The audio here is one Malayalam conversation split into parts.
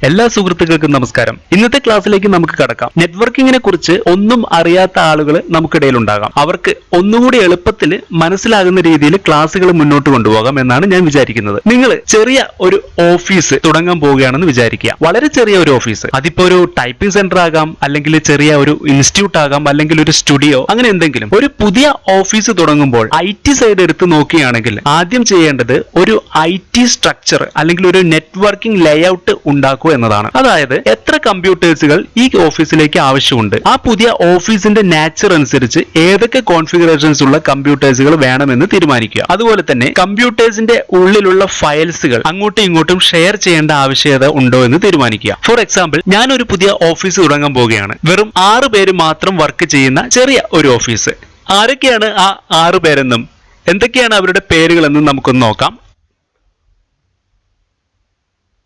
എല്ലാ സുഹൃത്തുക്കൾക്കും നമസ്കാരം. ഇന്നത്തെ ക്ലാസ്സിലേക്ക് നമുക്ക് കടക്കാം. നെറ്റ്വർക്കിങ്ങിനെ കുറിച്ച് ഒന്നും അറിയാത്ത ആളുകൾ നമുക്കിടയിൽ ഉണ്ടാകാം. അവർക്ക് ഒന്നുകൂടി എളുപ്പത്തിൽ മനസ്സിലാകുന്ന രീതിയിൽ ക്ലാസ്സുകൾ മുന്നോട്ട് കൊണ്ടുപോകാം എന്നാണ് ഞാൻ വിചാരിക്കുന്നത്. നിങ്ങൾ ചെറിയ ഒരു ഓഫീസ് തുടങ്ങാൻ പോവുകയാണെന്ന് വിചാരിക്കുക. വളരെ ചെറിയ ഒരു ഓഫീസ്. അതിപ്പോ ഒരു ടൈപ്പിംഗ് സെന്റർ ആകാം, അല്ലെങ്കിൽ ചെറിയ ഒരു ഇൻസ്റ്റിറ്റ്യൂട്ട് ആകാം, അല്ലെങ്കിൽ ഒരു സ്റ്റുഡിയോ, അങ്ങനെ എന്തെങ്കിലും. ഒരു പുതിയ ഓഫീസ് തുടങ്ങുമ്പോൾ IT സൈഡ് എടുത്ത് നോക്കുകയാണെങ്കിൽ ആദ്യം ചെയ്യേണ്ടത് ഒരു IT സ്ട്രക്ചർ അല്ലെങ്കിൽ ഒരു നെറ്റ്വർക്കിംഗ് ലേഔട്ട് ഉണ്ടാക്കുക എന്നതാണ്. അതായത് എത്ര കമ്പ്യൂട്ടേഴ്സുകൾ ഈ ഓഫീസിലേക്ക് ആവശ്യമുണ്ട്, ആ പുതിയ ഓഫീസിന്റെ നാച്ചർ അനുസരിച്ച് ഏതൊക്കെ കോൺഫിഗറേഷൻസ് ഉള്ള കമ്പ്യൂട്ടേഴ്സുകൾ വേണമെന്ന് തീരുമാനിക്കുക. അതുപോലെ തന്നെ കമ്പ്യൂട്ടേഴ്സിന്റെ ഉള്ളിലുള്ള ഫയൽസുകൾ അങ്ങോട്ടും ഇങ്ങോട്ടും ഷെയർ ചെയ്യേണ്ട ആവശ്യകത ഉണ്ടോ എന്ന് തീരുമാനിക്കുക. ഫോർ എക്സാമ്പിൾ, ഞാൻ ഒരു പുതിയ ഓഫീസ് തുടങ്ങാൻ പോവുകയാണ്. വെറും 6 പേര് മാത്രം വർക്ക് ചെയ്യുന്ന ചെറിയ ഒരു ഓഫീസ്. ആരൊക്കെയാണ് ആ 6 പേരെന്നും എന്തൊക്കെയാണ് അവരുടെ പേരുകളെന്നും നമുക്കൊന്ന് നോക്കാം.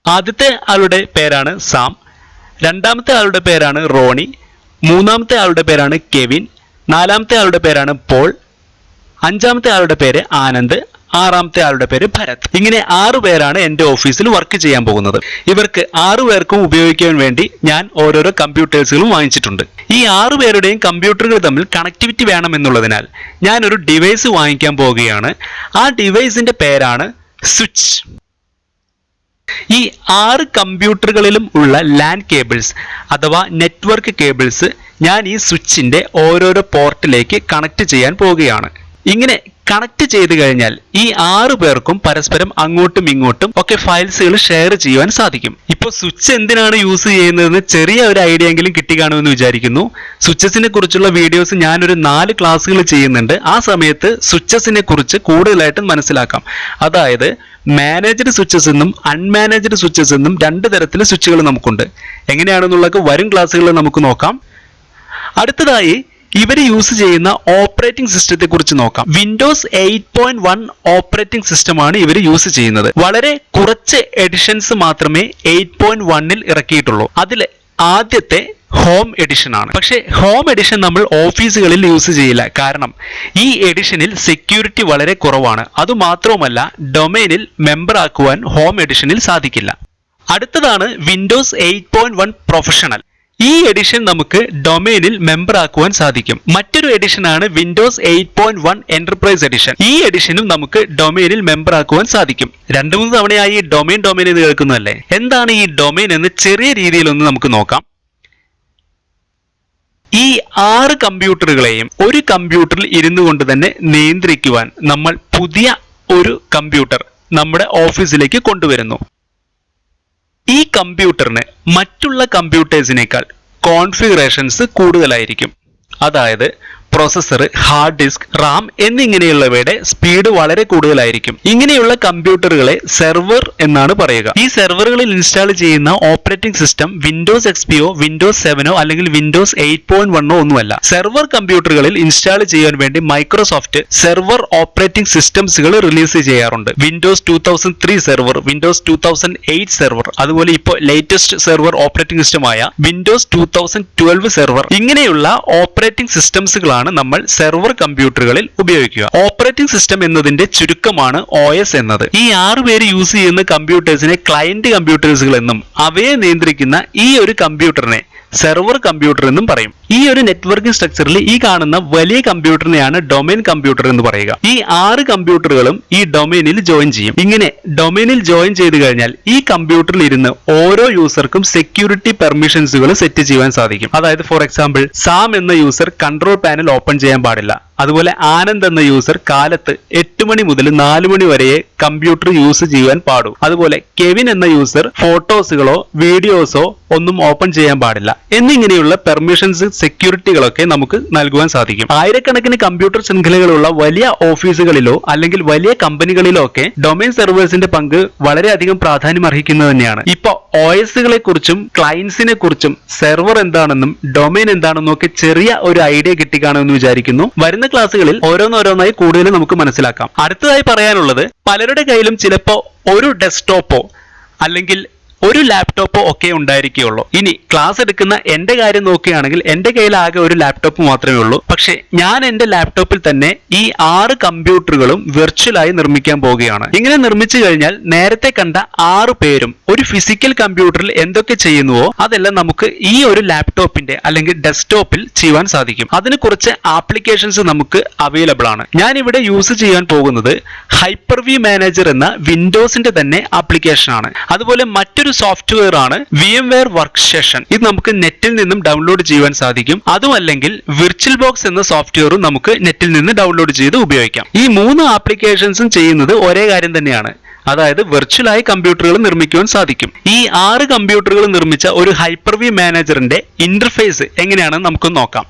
ആദ്യത്തെ ആളുടെ പേരാണ് സാം, രണ്ടാമത്തെ ആളുടെ പേരാണ് റോണി, മൂന്നാമത്തെ ആളുടെ പേരാണ് കെവിൻ, നാലാമത്തെ ആളുടെ പേരാണ് പോൾ, അഞ്ചാമത്തെ ആളുടെ പേര് ആനന്ദ്, ആറാമത്തെ ആളുടെ പേര് ഭരത്. ഇങ്ങനെ 6 പേരാണ് എൻ്റെ ഓഫീസിൽ വർക്ക് ചെയ്യാൻ പോകുന്നത്. ഇവർക്ക് 6 പേർക്കും ഉപയോഗിക്കാൻ വേണ്ടി ഞാൻ ഓരോരോ കമ്പ്യൂട്ടേഴ്സുകളും വാങ്ങിച്ചിട്ടുണ്ട്. ഈ 6 പേരുടെയും കമ്പ്യൂട്ടറുകൾ തമ്മിൽ കണക്ടിവിറ്റി വേണമെന്നുള്ളതിനാൽ ഞാൻ ഒരു ഡിവൈസ് വാങ്ങിക്കാൻ പോവുകയാണ്. ആ ഡിവൈസിന്റെ പേരാണ് സ്വിച്ച്. ഈ 6 കമ്പ്യൂട്ടറുകളിലും ഉള്ള LAN കേബിൾസ് അഥവാ നെറ്റ്വർക്ക് കേബിൾസ് ഞാൻ ഈ സ്വിച്ചിന്റെ ഓരോരോ പോർട്ടിലേക്ക് കണക്ട് ചെയ്യാൻ പോവുകയാണ്. ഇങ്ങനെ കണക്ട് ചെയ്ത് കഴിഞ്ഞാൽ ഈ 6 പേർക്കും പരസ്പരം അങ്ങോട്ടും ഇങ്ങോട്ടും ഒക്കെ ഫയൽസുകൾ ഷെയർ ചെയ്യുവാൻ സാധിക്കും. ഇപ്പോൾ സ്വിച്ച് എന്തിനാണ് യൂസ് ചെയ്യുന്നതെന്ന് ചെറിയ ഒരു ഐഡിയ എങ്കിലും കിട്ടിക്കാണുമെന്ന് വിചാരിക്കുന്നു. സ്വിച്ചസിനെ കുറിച്ചുള്ള വീഡിയോസ് ഞാനൊരു 4 ക്ലാസ്സുകൾ ചെയ്യുന്നുണ്ട്. ആ സമയത്ത് സ്വിച്ചസിനെ കുറിച്ച് കൂടുതലായിട്ടും മനസ്സിലാക്കാം. അതായത് മാനേജ്ഡ് സ്വിച്ചസ് എന്നും അൺമാനേജ്ഡ് സ്വിച്ചസ് എന്നും 2 തരത്തിലെ സ്വിച്ചുകൾ നമുക്കുണ്ട്. എങ്ങനെയാണെന്നുള്ളത് വരും ക്ലാസ്സുകളിൽ നമുക്ക് നോക്കാം. അടുത്തതായി ഇവർ യൂസ് ചെയ്യുന്ന ഓപ്പറേറ്റിംഗ് സിസ്റ്റത്തെ കുറിച്ച് നോക്കാം. വിൻഡോസ് 8.1 ഓപ്പറേറ്റിംഗ് സിസ്റ്റമാണ് ഇവർ യൂസ് ചെയ്യുന്നത്. വളരെ കുറച്ച് എഡിഷൻസ് മാത്രമേ 8.1-ൽ ഇറക്കിയിട്ടുള്ളൂ. അതിൽ ആദ്യത്തെ ഹോം എഡിഷൻ ആണ്. പക്ഷേ ഹോം എഡിഷൻ നമ്മൾ ഓഫീസുകളിൽ യൂസ് ചെയ്യില്ല. കാരണം ഈ എഡിഷനിൽ സെക്യൂരിറ്റി വളരെ കുറവാണ്. അതുമാത്രവുമല്ല, ഡൊമൈനിൽ മെമ്പർ ആക്കുവാൻ ഹോം എഡിഷനിൽ സാധിക്കില്ല. അടുത്തതാണ് വിൻഡോസ് 8.1 പ്രൊഫഷണൽ. ഈ എഡിഷൻ നമുക്ക് ഡൊമൈനിൽ മെമ്പർ ആക്കുവാൻ സാധിക്കും. മറ്റൊരു എഡിഷനാണ് വിൻഡോസ് 8.1 എന്റർപ്രൈസ് എഡിഷൻ. ഈ എഡിഷനും നമുക്ക് ഡൊമൈനിൽ മെമ്പർ ആക്കുവാൻ സാധിക്കും. 2-3 തവണയായി ഡൊമൈൻ എന്ന് കേൾക്കുന്നതല്ലേ. എന്താണ് ഈ ഡൊമൈൻ എന്ന് ചെറിയ രീതിയിലൊന്ന് നമുക്ക് നോക്കാം. ഈ 6 കമ്പ്യൂട്ടറുകളെയും ഒരു കമ്പ്യൂട്ടറിൽ ഇരുന്നു കൊണ്ട് തന്നെ നിയന്ത്രിക്കുവാൻ നമ്മൾ പുതിയ ഒരു കമ്പ്യൂട്ടർ നമ്മുടെ ഓഫീസിലേക്ക് കൊണ്ടുവരുന്നു. ഈ കമ്പ്യൂട്ടറിന് മറ്റുള്ള കമ്പ്യൂട്ടേഴ്സിനേക്കാൾ കോൺഫിഗറേഷൻസ് കൂടുതലായിരിക്കും. അതായത് പ്രോസസ്സർ, ഹാർഡ് ഡിസ്ക്, റാം എന്നിങ്ങനെയുള്ളവയുടെ സ്പീഡ് വളരെ കൂടുതലായിരിക്കും. ഇങ്ങനെയുള്ള കമ്പ്യൂട്ടറുകളെ സെർവർ എന്നാണ് പറയുക. ഈ സെർവറുകളിൽ ഇൻസ്റ്റാൾ ചെയ്യുന്ന ഓപ്പറേറ്റിംഗ് സിസ്റ്റം വിൻഡോസ് XPയോ വിൻഡോസ് 7ഓ അല്ലെങ്കിൽ വിൻഡോസ് 8.1ഓ ഒന്നുമല്ല. സെർവർ കമ്പ്യൂട്ടറുകളിൽ ഇൻസ്റ്റാൾ ചെയ്യാൻ വേണ്ടി മൈക്രോസോഫ്റ്റ് സെർവർ ഓപ്പറേറ്റിംഗ് സിസ്റ്റംസുകൾ റിലീസ് ചെയ്യാറുണ്ട്. വിൻഡോസ് 2003 സെർവർ, വിൻഡോസ് 2008 സെർവർ, അതുപോലെ ഇപ്പോൾ ലേറ്റസ്റ്റ് സെർവർ ഓപ്പറേറ്റിംഗ് സിസ്റ്റമായ വിൻഡോസ് 2012 സെർവർ. ഇങ്ങനെയുള്ള ഓപ്പറേറ്റിംഗ് സിസ്റ്റംസുകളാണ് നമ്മൾ സെർവർ കമ്പ്യൂട്ടറുകളിൽ ഉപയോഗിക്കുക. ഓപ്പറേറ്റിംഗ് സിസ്റ്റം എന്നതിന്റെ ചുരുക്കമാണ് OS എന്നത്. ഈ 6 പേര് യൂസ് ചെയ്യുന്ന കമ്പ്യൂട്ടേഴ്സിനെ ക്ലയന്റ് കമ്പ്യൂട്ടേഴ്സുകൾ എന്നും അവയെ നിയന്ത്രിക്കുന്ന ഈ ഒരു കമ്പ്യൂട്ടറിനെ സെർവർ കമ്പ്യൂട്ടർ എന്നും പറയും. ഈ ഒരു നെറ്റ്വർക്കിംഗ് സ്ട്രക്ചറിൽ ഈ കാണുന്ന വലിയ കമ്പ്യൂട്ടറിനെയാണ് ഡൊമൈൻ കമ്പ്യൂട്ടർ എന്ന് പറയുക. ഈ 6 കമ്പ്യൂട്ടറുകളും ഈ ഡൊമൈനിൽ ജോയിൻ ചെയ്യും. ഇങ്ങനെ ഡൊമൈനിൽ ജോയിൻ ചെയ്ത് കഴിഞ്ഞാൽ ഈ കമ്പ്യൂട്ടറിൽ ഇരുന്ന് ഓരോ യൂസർക്കും സെക്യൂരിറ്റി പെർമിഷൻസുകൾ സെറ്റ് ചെയ്യാൻ സാധിക്കും. അതായത് ഫോർ എക്സാമ്പിൾ, സാം എന്ന യൂസർ കൺട്രോൾ പാനൽ ഓപ്പൺ ചെയ്യാൻ പാടില്ല. അതുപോലെ ആനന്ദ് എന്ന യൂസർ കാലത്ത് 8 മണി മുതൽ 4 മണി വരെ കമ്പ്യൂട്ടർ യൂസ് ചെയ്യാൻ പാടും. അതുപോലെ കെവിൻ എന്ന യൂസർ ഫോട്ടോസുകളോ വീഡിയോസോ ഒന്നും ഓപ്പൺ ചെയ്യാൻ പാടില്ല. എന്നിങ്ങനെയുള്ള പെർമിഷൻസ്, സെക്യൂരിറ്റികളൊക്കെ നമുക്ക് നൽകുവാൻ സാധിക്കും. ആയിരക്കണക്കിന് കമ്പ്യൂട്ടർ ശൃംഖലകളുള്ള വലിയ ഓഫീസുകളിലോ അല്ലെങ്കിൽ വലിയ കമ്പനികളിലോ ഒക്കെ ഡൊമൈൻ സെർവേഴ്സിന്റെ പങ്ക് വളരെയധികം പ്രാധാന്യം അർഹിക്കുന്നത് തന്നെയാണ്. ഇപ്പൊ OSകളെ കുറിച്ചും ക്ലയൻസിനെ കുറിച്ചും സെർവർ എന്താണെന്നും ഡൊമൈൻ എന്താണെന്നും ഒക്കെ ചെറിയ ഒരു ഐഡിയ കിട്ടിക്കാണുമെന്ന് വിചാരിക്കുന്നു. വരുന്ന ക്ലാസ്സുകളിൽ ഓരോന്നോരോന്നായി കൂടുതൽ നമുക്ക് മനസ്സിലാക്കാം. അടുത്തതായി പറയാനുള്ളത്, പലരുടെ കയ്യിലും ചിലപ്പോൾ ഒരു ഡെസ്ക്ടോപ്പോ അല്ലെങ്കിൽ ഒരു ലാപ്ടോപ്പോ ഒക്കെ ഉണ്ടായിരിക്കുകയുള്ളൂ. ഇനി ക്ലാസ് എടുക്കുന്ന എന്റെ കാര്യം നോക്കുകയാണെങ്കിൽ എന്റെ കയ്യിൽ ആകെ ഒരു ലാപ്ടോപ്പ് മാത്രമേ ഉള്ളൂ. പക്ഷേ ഞാൻ എന്റെ ലാപ്ടോപ്പിൽ തന്നെ ഈ 6 കമ്പ്യൂട്ടറുകളും വെർച്വലായി നിർമ്മിക്കാൻ പോവുകയാണ്. ഇങ്ങനെ നിർമ്മിച്ചു കഴിഞ്ഞാൽ നേരത്തെ കണ്ട 6 പേരും ഒരു ഫിസിക്കൽ കമ്പ്യൂട്ടറിൽ എന്തൊക്കെ ചെയ്യുന്നുവോ അതെല്ലാം നമുക്ക് ഈ ഒരു ലാപ്ടോപ്പിന്റെ അല്ലെങ്കിൽ ഡെസ്ക്ടോപ്പിൽ ചെയ്യുവാൻ സാധിക്കും. അതിന് കുറച്ച് ആപ്ലിക്കേഷൻസ് നമുക്ക് അവൈലബിൾ ആണ്. ഞാൻ ഇവിടെ യൂസ് ചെയ്യാൻ പോകുന്നത് ഹൈപ്പർവി മാനേജർ എന്ന വിൻഡോസിന്റെ തന്നെ ആപ്ലിക്കേഷൻ ആണ്. അതുപോലെ മറ്റൊരു സോഫ്റ്റ്വെയർ ആണ് VMware Workstation. ഇത് നമുക്ക് നെറ്റിൽ നിന്നും ഡൗൺലോഡ് ചെയ്യുവാൻ സാധിക്കും. അതുമല്ലെങ്കിൽ വിർച്വൽ ബോക്സ് എന്ന സോഫ്റ്റ്വെയറും നമുക്ക് നെറ്റിൽ നിന്ന് ഡൗൺലോഡ് ചെയ്ത് ഉപയോഗിക്കാം. ഈ 3 ആപ്ലിക്കേഷൻസും ചെയ്യുന്നത് ഒരേ കാര്യം തന്നെയാണ്. അതായത് വെർച്വലായി കമ്പ്യൂട്ടറുകൾ നിർമ്മിക്കുവാൻ സാധിക്കും. ഈ 6 കമ്പ്യൂട്ടറുകൾ നിർമ്മിച്ച ഒരു ഹൈപ്പർവി മാനേജറിന്റെ ഇന്റർഫേസ് എങ്ങനെയാണെന്ന് നമുക്കൊന്ന് നോക്കാം.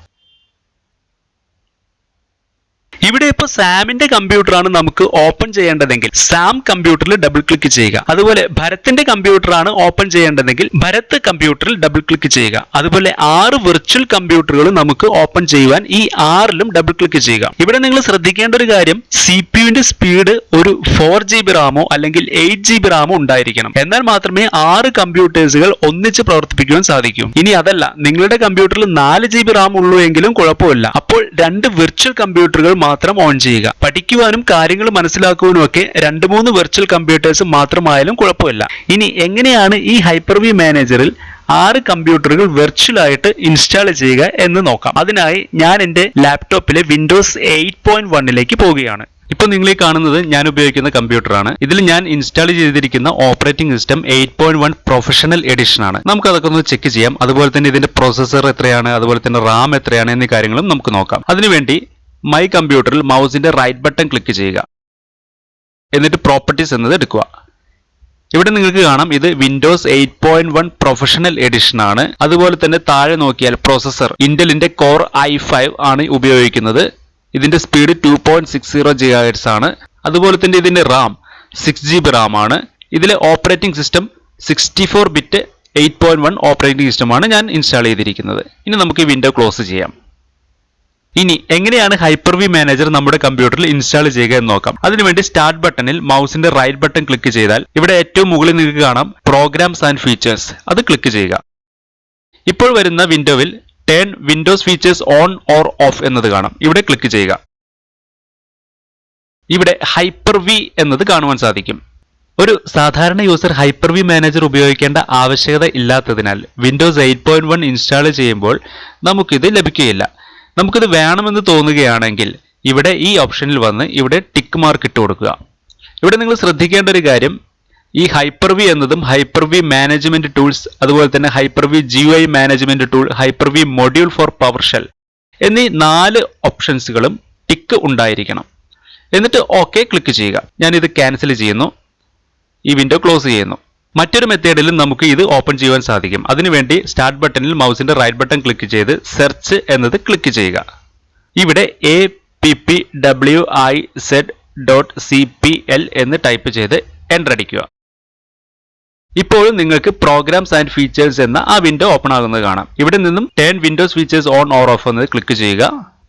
ഇവിടെ ഇപ്പോൾ സാമിന്റെ കമ്പ്യൂട്ടറാണ് നമുക്ക് ഓപ്പൺ ചെയ്യേണ്ടതെങ്കിൽ സാം കമ്പ്യൂട്ടറിൽ ഡബിൾ ക്ലിക്ക് ചെയ്യുക. അതുപോലെ ഭരത്തിന്റെ കമ്പ്യൂട്ടറാണ് ഓപ്പൺ ചെയ്യേണ്ടതെങ്കിൽ ഭരത് കമ്പ്യൂട്ടറിൽ ഡബിൾ ക്ലിക്ക് ചെയ്യുക. അതുപോലെ 6 വെർച്വൽ കമ്പ്യൂട്ടറുകൾ നമുക്ക് ഓപ്പൺ ചെയ്യുവാൻ ഈ 6ലും ഡബിൾ ക്ലിക്ക് ചെയ്യുക. ഇവിടെ നിങ്ങൾ ശ്രദ്ധിക്കേണ്ട ഒരു കാര്യം, CPU-ന്റെ സ്പീഡ് ഒരു 4GB റാമോ അല്ലെങ്കിൽ 8GB റാമോ ഉണ്ടായിരിക്കണം. എന്നാൽ മാത്രമേ 6 കമ്പ്യൂട്ടേഴ്സുകൾ ഒന്നിച്ച് പ്രവർത്തിപ്പിക്കുവാൻ സാധിക്കൂ. ഇനി അതല്ല, നിങ്ങളുടെ കമ്പ്യൂട്ടറിൽ 4GB റാം ഉള്ളൂ എങ്കിലും കുഴപ്പമില്ല. അപ്പോൾ 2 വെർച്വൽ കമ്പ്യൂട്ടറുകൾ മാത്രം ഓൺ ചെയ്യുക. പഠിക്കുവാനും കാര്യങ്ങൾ മനസ്സിലാക്കുവാനും ഒക്കെ 2-3 വെർച്വൽ കമ്പ്യൂട്ടേഴ്സ് മാത്രമായാലും കുഴപ്പമില്ല. ഇനി എങ്ങനെയാണ് ഈ ഹൈപ്പർവി മാനേജറിൽ 6 കമ്പ്യൂട്ടറുകൾ വെർച്വൽ ആയിട്ട് ഇൻസ്റ്റാൾ ചെയ്യുക എന്ന് നോക്കാം. അതിനായി ഞാൻ എൻ്റെ ലാപ്ടോപ്പിലെ വിൻഡോസ് 8.1ലേക്ക് പോവുകയാണ്. ഇപ്പോൾ നിങ്ങൾ ഈ കാണുന്നത് ഞാൻ ഉപയോഗിക്കുന്ന കമ്പ്യൂട്ടറാണ്. ഇതിൽ ഞാൻ ഇൻസ്റ്റാൾ ചെയ്തിരിക്കുന്ന ഓപ്പറേറ്റിംഗ് സിസ്റ്റം 8.1 പ്രൊഫഷണൽ എഡിഷൻ ആണ്. നമുക്ക് അതൊക്കെ ഒന്ന് ചെക്ക് ചെയ്യാം. അതുപോലെ തന്നെ ഇതിന്റെ പ്രോസസർ എത്രയാണ്, അതുപോലെ തന്നെ റാം എത്രയാണ് എന്നീ കാര്യങ്ങളും നമുക്ക് നോക്കാം. അതിനുവേണ്ടി മൈ കമ്പ്യൂട്ടറിൽ മൗസിന്റെ റൈറ്റ് ബട്ടൺ ക്ലിക്ക് ചെയ്യുക. എന്നിട്ട് പ്രോപ്പർട്ടീസ് എന്നത് എടുക്കുക. ഇവിടെ നിങ്ങൾക്ക് കാണാം ഇത് വിൻഡോസ് 8.1 പ്രൊഫഷണൽ എഡിഷൻ ആണ്. അതുപോലെ തന്നെ താഴെ നോക്കിയാൽ പ്രോസസർ ഇന്റലിന്റെ കോർ i5 ആണ് ഉപയോഗിക്കുന്നത്. ഇതിന്റെ സ്പീഡ് 2.60 GHz ആണ്. അതുപോലെ തന്നെ ഇതിന്റെ റാം 6GB റാം ആണ്. ഇതിലെ ഓപ്പറേറ്റിംഗ് സിസ്റ്റം 64 ബിറ്റ് 8.1 ഓപ്പറേറ്റിംഗ് സിസ്റ്റമാണ് ഞാൻ ഇൻസ്റ്റാൾ ചെയ്തിരിക്കുന്നത്. ഇനി നമുക്ക് വിൻഡോ ക്ലോസ് ചെയ്യാം. ഇനി എങ്ങനെയാണ് ഹൈപ്പർവി മാനേജർ നമ്മുടെ കമ്പ്യൂട്ടറിൽ ഇൻസ്റ്റാൾ ചെയ്യുക എന്ന് നോക്കാം. അതിനുവേണ്ടി സ്റ്റാർട്ട് ബട്ടണിൽ മൗസിന്റെ റൈറ്റ് ബട്ടൺ ക്ലിക്ക് ചെയ്താൽ ഇവിടെ ഏറ്റവും മുകളിൽ നിങ്ങൾക്ക് കാണാം പ്രോഗ്രാംസ് ആൻഡ് ഫീച്ചേഴ്സ്. അത് ക്ലിക്ക് ചെയ്യുക. ഇപ്പോൾ വരുന്ന വിൻഡോയിൽ turn Windows features on or of എന്നത് കാണാം. ഇവിടെ ക്ലിക്ക് ചെയ്യുക. ഇവിടെ ഹൈപ്പർവി എന്നത് കാണുവാൻ സാധിക്കും. ഒരു സാധാരണ യൂസർ ഹൈപ്പർവി മാനേജർ ഉപയോഗിക്കേണ്ട ആവശ്യകത ഇല്ലാത്തതിനാൽ വിൻഡോസ് 8.1 ഇൻസ്റ്റാൾ ചെയ്യുമ്പോൾ നമുക്കിത് ലഭിക്കുകയില്ല. നമുക്കിത് വേണമെന്ന് തോന്നുകയാണെങ്കിൽ ഇവിടെ ഈ ഓപ്ഷനിൽ വന്ന് ഇവിടെ ടിക്ക് മാർക്ക് ഇട്ട് കൊടുക്കുക. ഇവിടെ നിങ്ങൾ ശ്രദ്ധിക്കേണ്ട ഒരു കാര്യം, ഈ ഹൈപ്പർവി എന്നതും ഹൈപ്പർവി മാനേജ്മെന്റ് ടൂൾസ്, അതുപോലെ തന്നെ Hyper V GUI management tool, Hyper V module for PowerShell എന്നീ 4 ഓപ്ഷൻസുകളും ടിക്ക് ഉണ്ടായിരിക്കണം. എന്നിട്ട് ഓക്കെ ക്ലിക്ക് ചെയ്യുക. ഞാനിത് ക്യാൻസൽ ചെയ്യുന്നു. ഈ വിൻഡോ ക്ലോസ് ചെയ്യുന്നു. മറ്റൊരു മെത്തേഡിലും നമുക്ക് ഇത് ഓപ്പൺ ചെയ്യുവാൻ സാധിക്കും. അതിനുവേണ്ടി സ്റ്റാർട്ട് ബട്ടണിൽ മൗസിന്റെ റൈറ്റ് ബട്ടൺ ക്ലിക്ക് ചെയ്ത് സെർച്ച് എന്നത് ക്ലിക്ക് ചെയ്യുക. ഇവിടെ appwiz.cpl എന്ന് ടൈപ്പ് ചെയ്ത് എൻ്റർ അടിക്കുക. ഇപ്പോഴും നിങ്ങൾക്ക് പ്രോഗ്രാംസ് ആൻഡ് ഫീച്ചേഴ്സ് എന്ന ആ വിൻഡോ ഓപ്പൺ ആകുന്നത് കാണാം. ഇവിടെ നിന്നും turn Windows features on or of എന്നത് ക്ലിക്ക് ചെയ്യുക.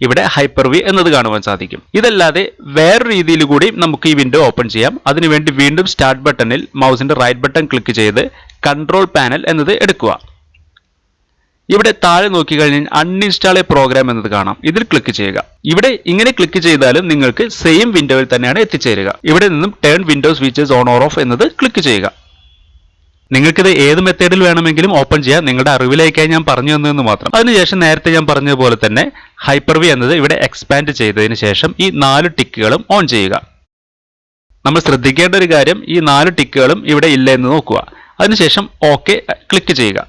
ഇവിടെ ഹൈപ്പർവി എന്നത് കാണുവാൻ സാധിക്കും. ഇതല്ലാതെ വേറൊരു രീതിയിൽ കൂടി നമുക്ക് ഈ വിൻഡോ ഓപ്പൺ ചെയ്യാം. അതിനുവേണ്ടി വീണ്ടും സ്റ്റാർട്ട് ബട്ടണിൽ മൗസിന്റെ റൈറ്റ് ബട്ടൺ ക്ലിക്ക് ചെയ്ത് കൺട്രോൾ പാനൽ എന്നത് എടുക്കുക. ഇവിടെ താഴെ നോക്കിക്കഴിഞ്ഞാൽ അൺഇൻസ്റ്റാൾ എ പ്രോഗ്രാം എന്നത് കാണാം. ഇതിൽ ക്ലിക്ക് ചെയ്യുക. ഇവിടെ ഇങ്ങനെ ക്ലിക്ക് ചെയ്താലും നിങ്ങൾക്ക് സെയിം വിൻഡോയിൽ തന്നെയാണ് എത്തിച്ചേരുക. ഇവിടെ നിന്നും turn Windows features on or of എന്നത് ക്ലിക്ക് ചെയ്യുക. നിങ്ങൾക്കിത് ഏത് മെത്തേഡിൽ വേണമെങ്കിലും ഓപ്പൺ ചെയ്യാം. നിങ്ങളുടെ അറിവിലേക്കായി ഞാൻ പറഞ്ഞു തന്നതെന്ന് മാത്രം. അതിനുശേഷം നേരത്തെ ഞാൻ പറഞ്ഞതുപോലെ തന്നെ ഹൈപ്പർവി എന്നത് ഇവിടെ എക്സ്പാൻഡ് ചെയ്തതിന് ശേഷം ഈ 4 ടിക്കുകളും ഓൺ ചെയ്യുക. നമ്മൾ ശ്രദ്ധിക്കേണ്ട ഒരു കാര്യം, ഈ 4 ടിക്കുകളും ഇവിടെ ഇല്ല എന്ന് നോക്കുക. അതിനുശേഷം ഓക്കെ ക്ലിക്ക് ചെയ്യുക.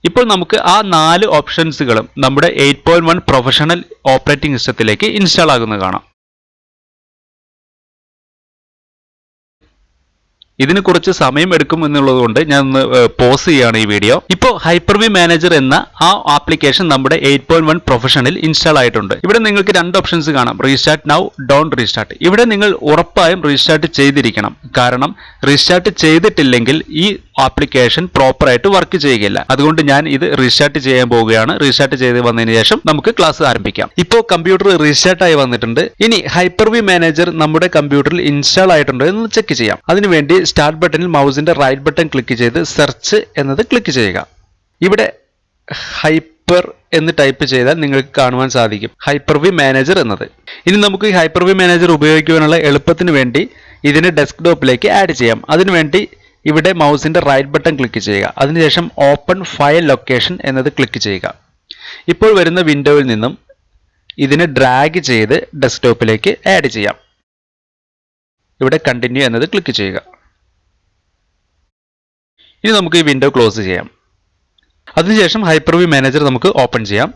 ഇപ്പോൾ നമുക്ക് ആ 4 ഓപ്ഷൻസുകളും നമ്മുടെ 8.1 പ്രൊഫഷണൽ ഓപ്പറേറ്റിംഗ് സിസ്റ്റത്തിലേക്ക് ഇൻസ്റ്റാൾ ആകുന്നത് കാണാം. ഇതിന് കുറച്ച് സമയം എടുക്കും എന്നുള്ളത് കൊണ്ട് ഞാൻ ഒന്ന് പോസ് ചെയ്യുകയാണ് ഈ വീഡിയോ. ഇപ്പോൾ ഹൈപ്പർവി മാനേജർ എന്ന ആ ആപ്ലിക്കേഷൻ നമ്മുടെ 8.1 പ്രൊഫഷനിൽ ഇൻസ്റ്റാൾ ആയിട്ടുണ്ട്. ഇവിടെ നിങ്ങൾക്ക് 2 ഓപ്ഷൻസ് കാണാം, റീസ്റ്റാർട്ട് നൗ, ഡോണ്ട് റീസ്റ്റാർട്ട്. ഇവിടെ നിങ്ങൾ ഉറപ്പായും റീസ്റ്റാർട്ട് ചെയ്തിരിക്കണം. കാരണം റീസ്റ്റാർട്ട് ചെയ്തിട്ടില്ലെങ്കിൽ ഈ ആപ്ലിക്കേഷൻ പ്രോപ്പർ ആയിട്ട് വർക്ക് ചെയ്യുകയില്ല. അതുകൊണ്ട് ഞാൻ ഇത് റീസ്റ്റാർട്ട് ചെയ്യാൻ പോവുകയാണ്. റീസ്റ്റാർട്ട് ചെയ്ത് വന്നതിന് ശേഷം നമുക്ക് ക്ലാസ് ആരംഭിക്കാം. ഇപ്പോൾ കമ്പ്യൂട്ടർ റീസ്റ്റാർട്ട് ആയി വന്നിട്ടുണ്ട്. ഇനി ഹൈപ്പർ-വി മാനേജർ നമ്മുടെ കമ്പ്യൂട്ടറിൽ ഇൻസ്റ്റാൾ ആയിട്ടുണ്ടോ എന്ന് ചെക്ക് ചെയ്യാം. അതിനുവേണ്ടി സ്റ്റാർട്ട് ബട്ടണിൽ മൗസിന്റെ റൈറ്റ് ബട്ടൺ ക്ലിക്ക് ചെയ്ത് സെർച്ച് എന്നത് ക്ലിക്ക് ചെയ്യുക. ഇവിടെ ഹൈപ്പർ എന്ന് ടൈപ്പ് ചെയ്താൽ നിങ്ങൾക്ക് കാണുവാൻ സാധിക്കും ഹൈപ്പർ-വി മാനേജർ എന്നത്. ഇനി നമുക്ക് ഈ ഹൈപ്പർ-വി മാനേജർ ഉപയോഗിക്കുവാനുള്ള എളുപ്പത്തിന് വേണ്ടി ഇതിനെ ഡെസ്ക്ടോപ്പിലേക്ക് ആഡ് ചെയ്യാം. അതിനുവേണ്ടി ഇവിടെ മൗസിന്റെ റൈറ്റ് ബട്ടൺ ക്ലിക്ക് ചെയ്യുക. അതിനുശേഷം ഓപ്പൺ ഫയൽ ലൊക്കേഷൻ എന്നത് ക്ലിക്ക് ചെയ്യുക. ഇപ്പോൾ വരുന്ന വിൻഡോയിൽ നിന്നും ഇതിനെ ഡ്രാഗ് ചെയ്ത് ഡെസ്ക്ടോപ്പിലേക്ക് ആഡ് ചെയ്യാം. ഇവിടെ കണ്ടിന്യൂ എന്നത് ക്ലിക്ക് ചെയ്യുക. ഇനി നമുക്ക് ഈ വിൻഡോ ക്ലോസ് ചെയ്യാം. അതിനുശേഷം ഹൈപ്പർ-വി മാനേജർ നമുക്ക് ഓപ്പൺ ചെയ്യാം.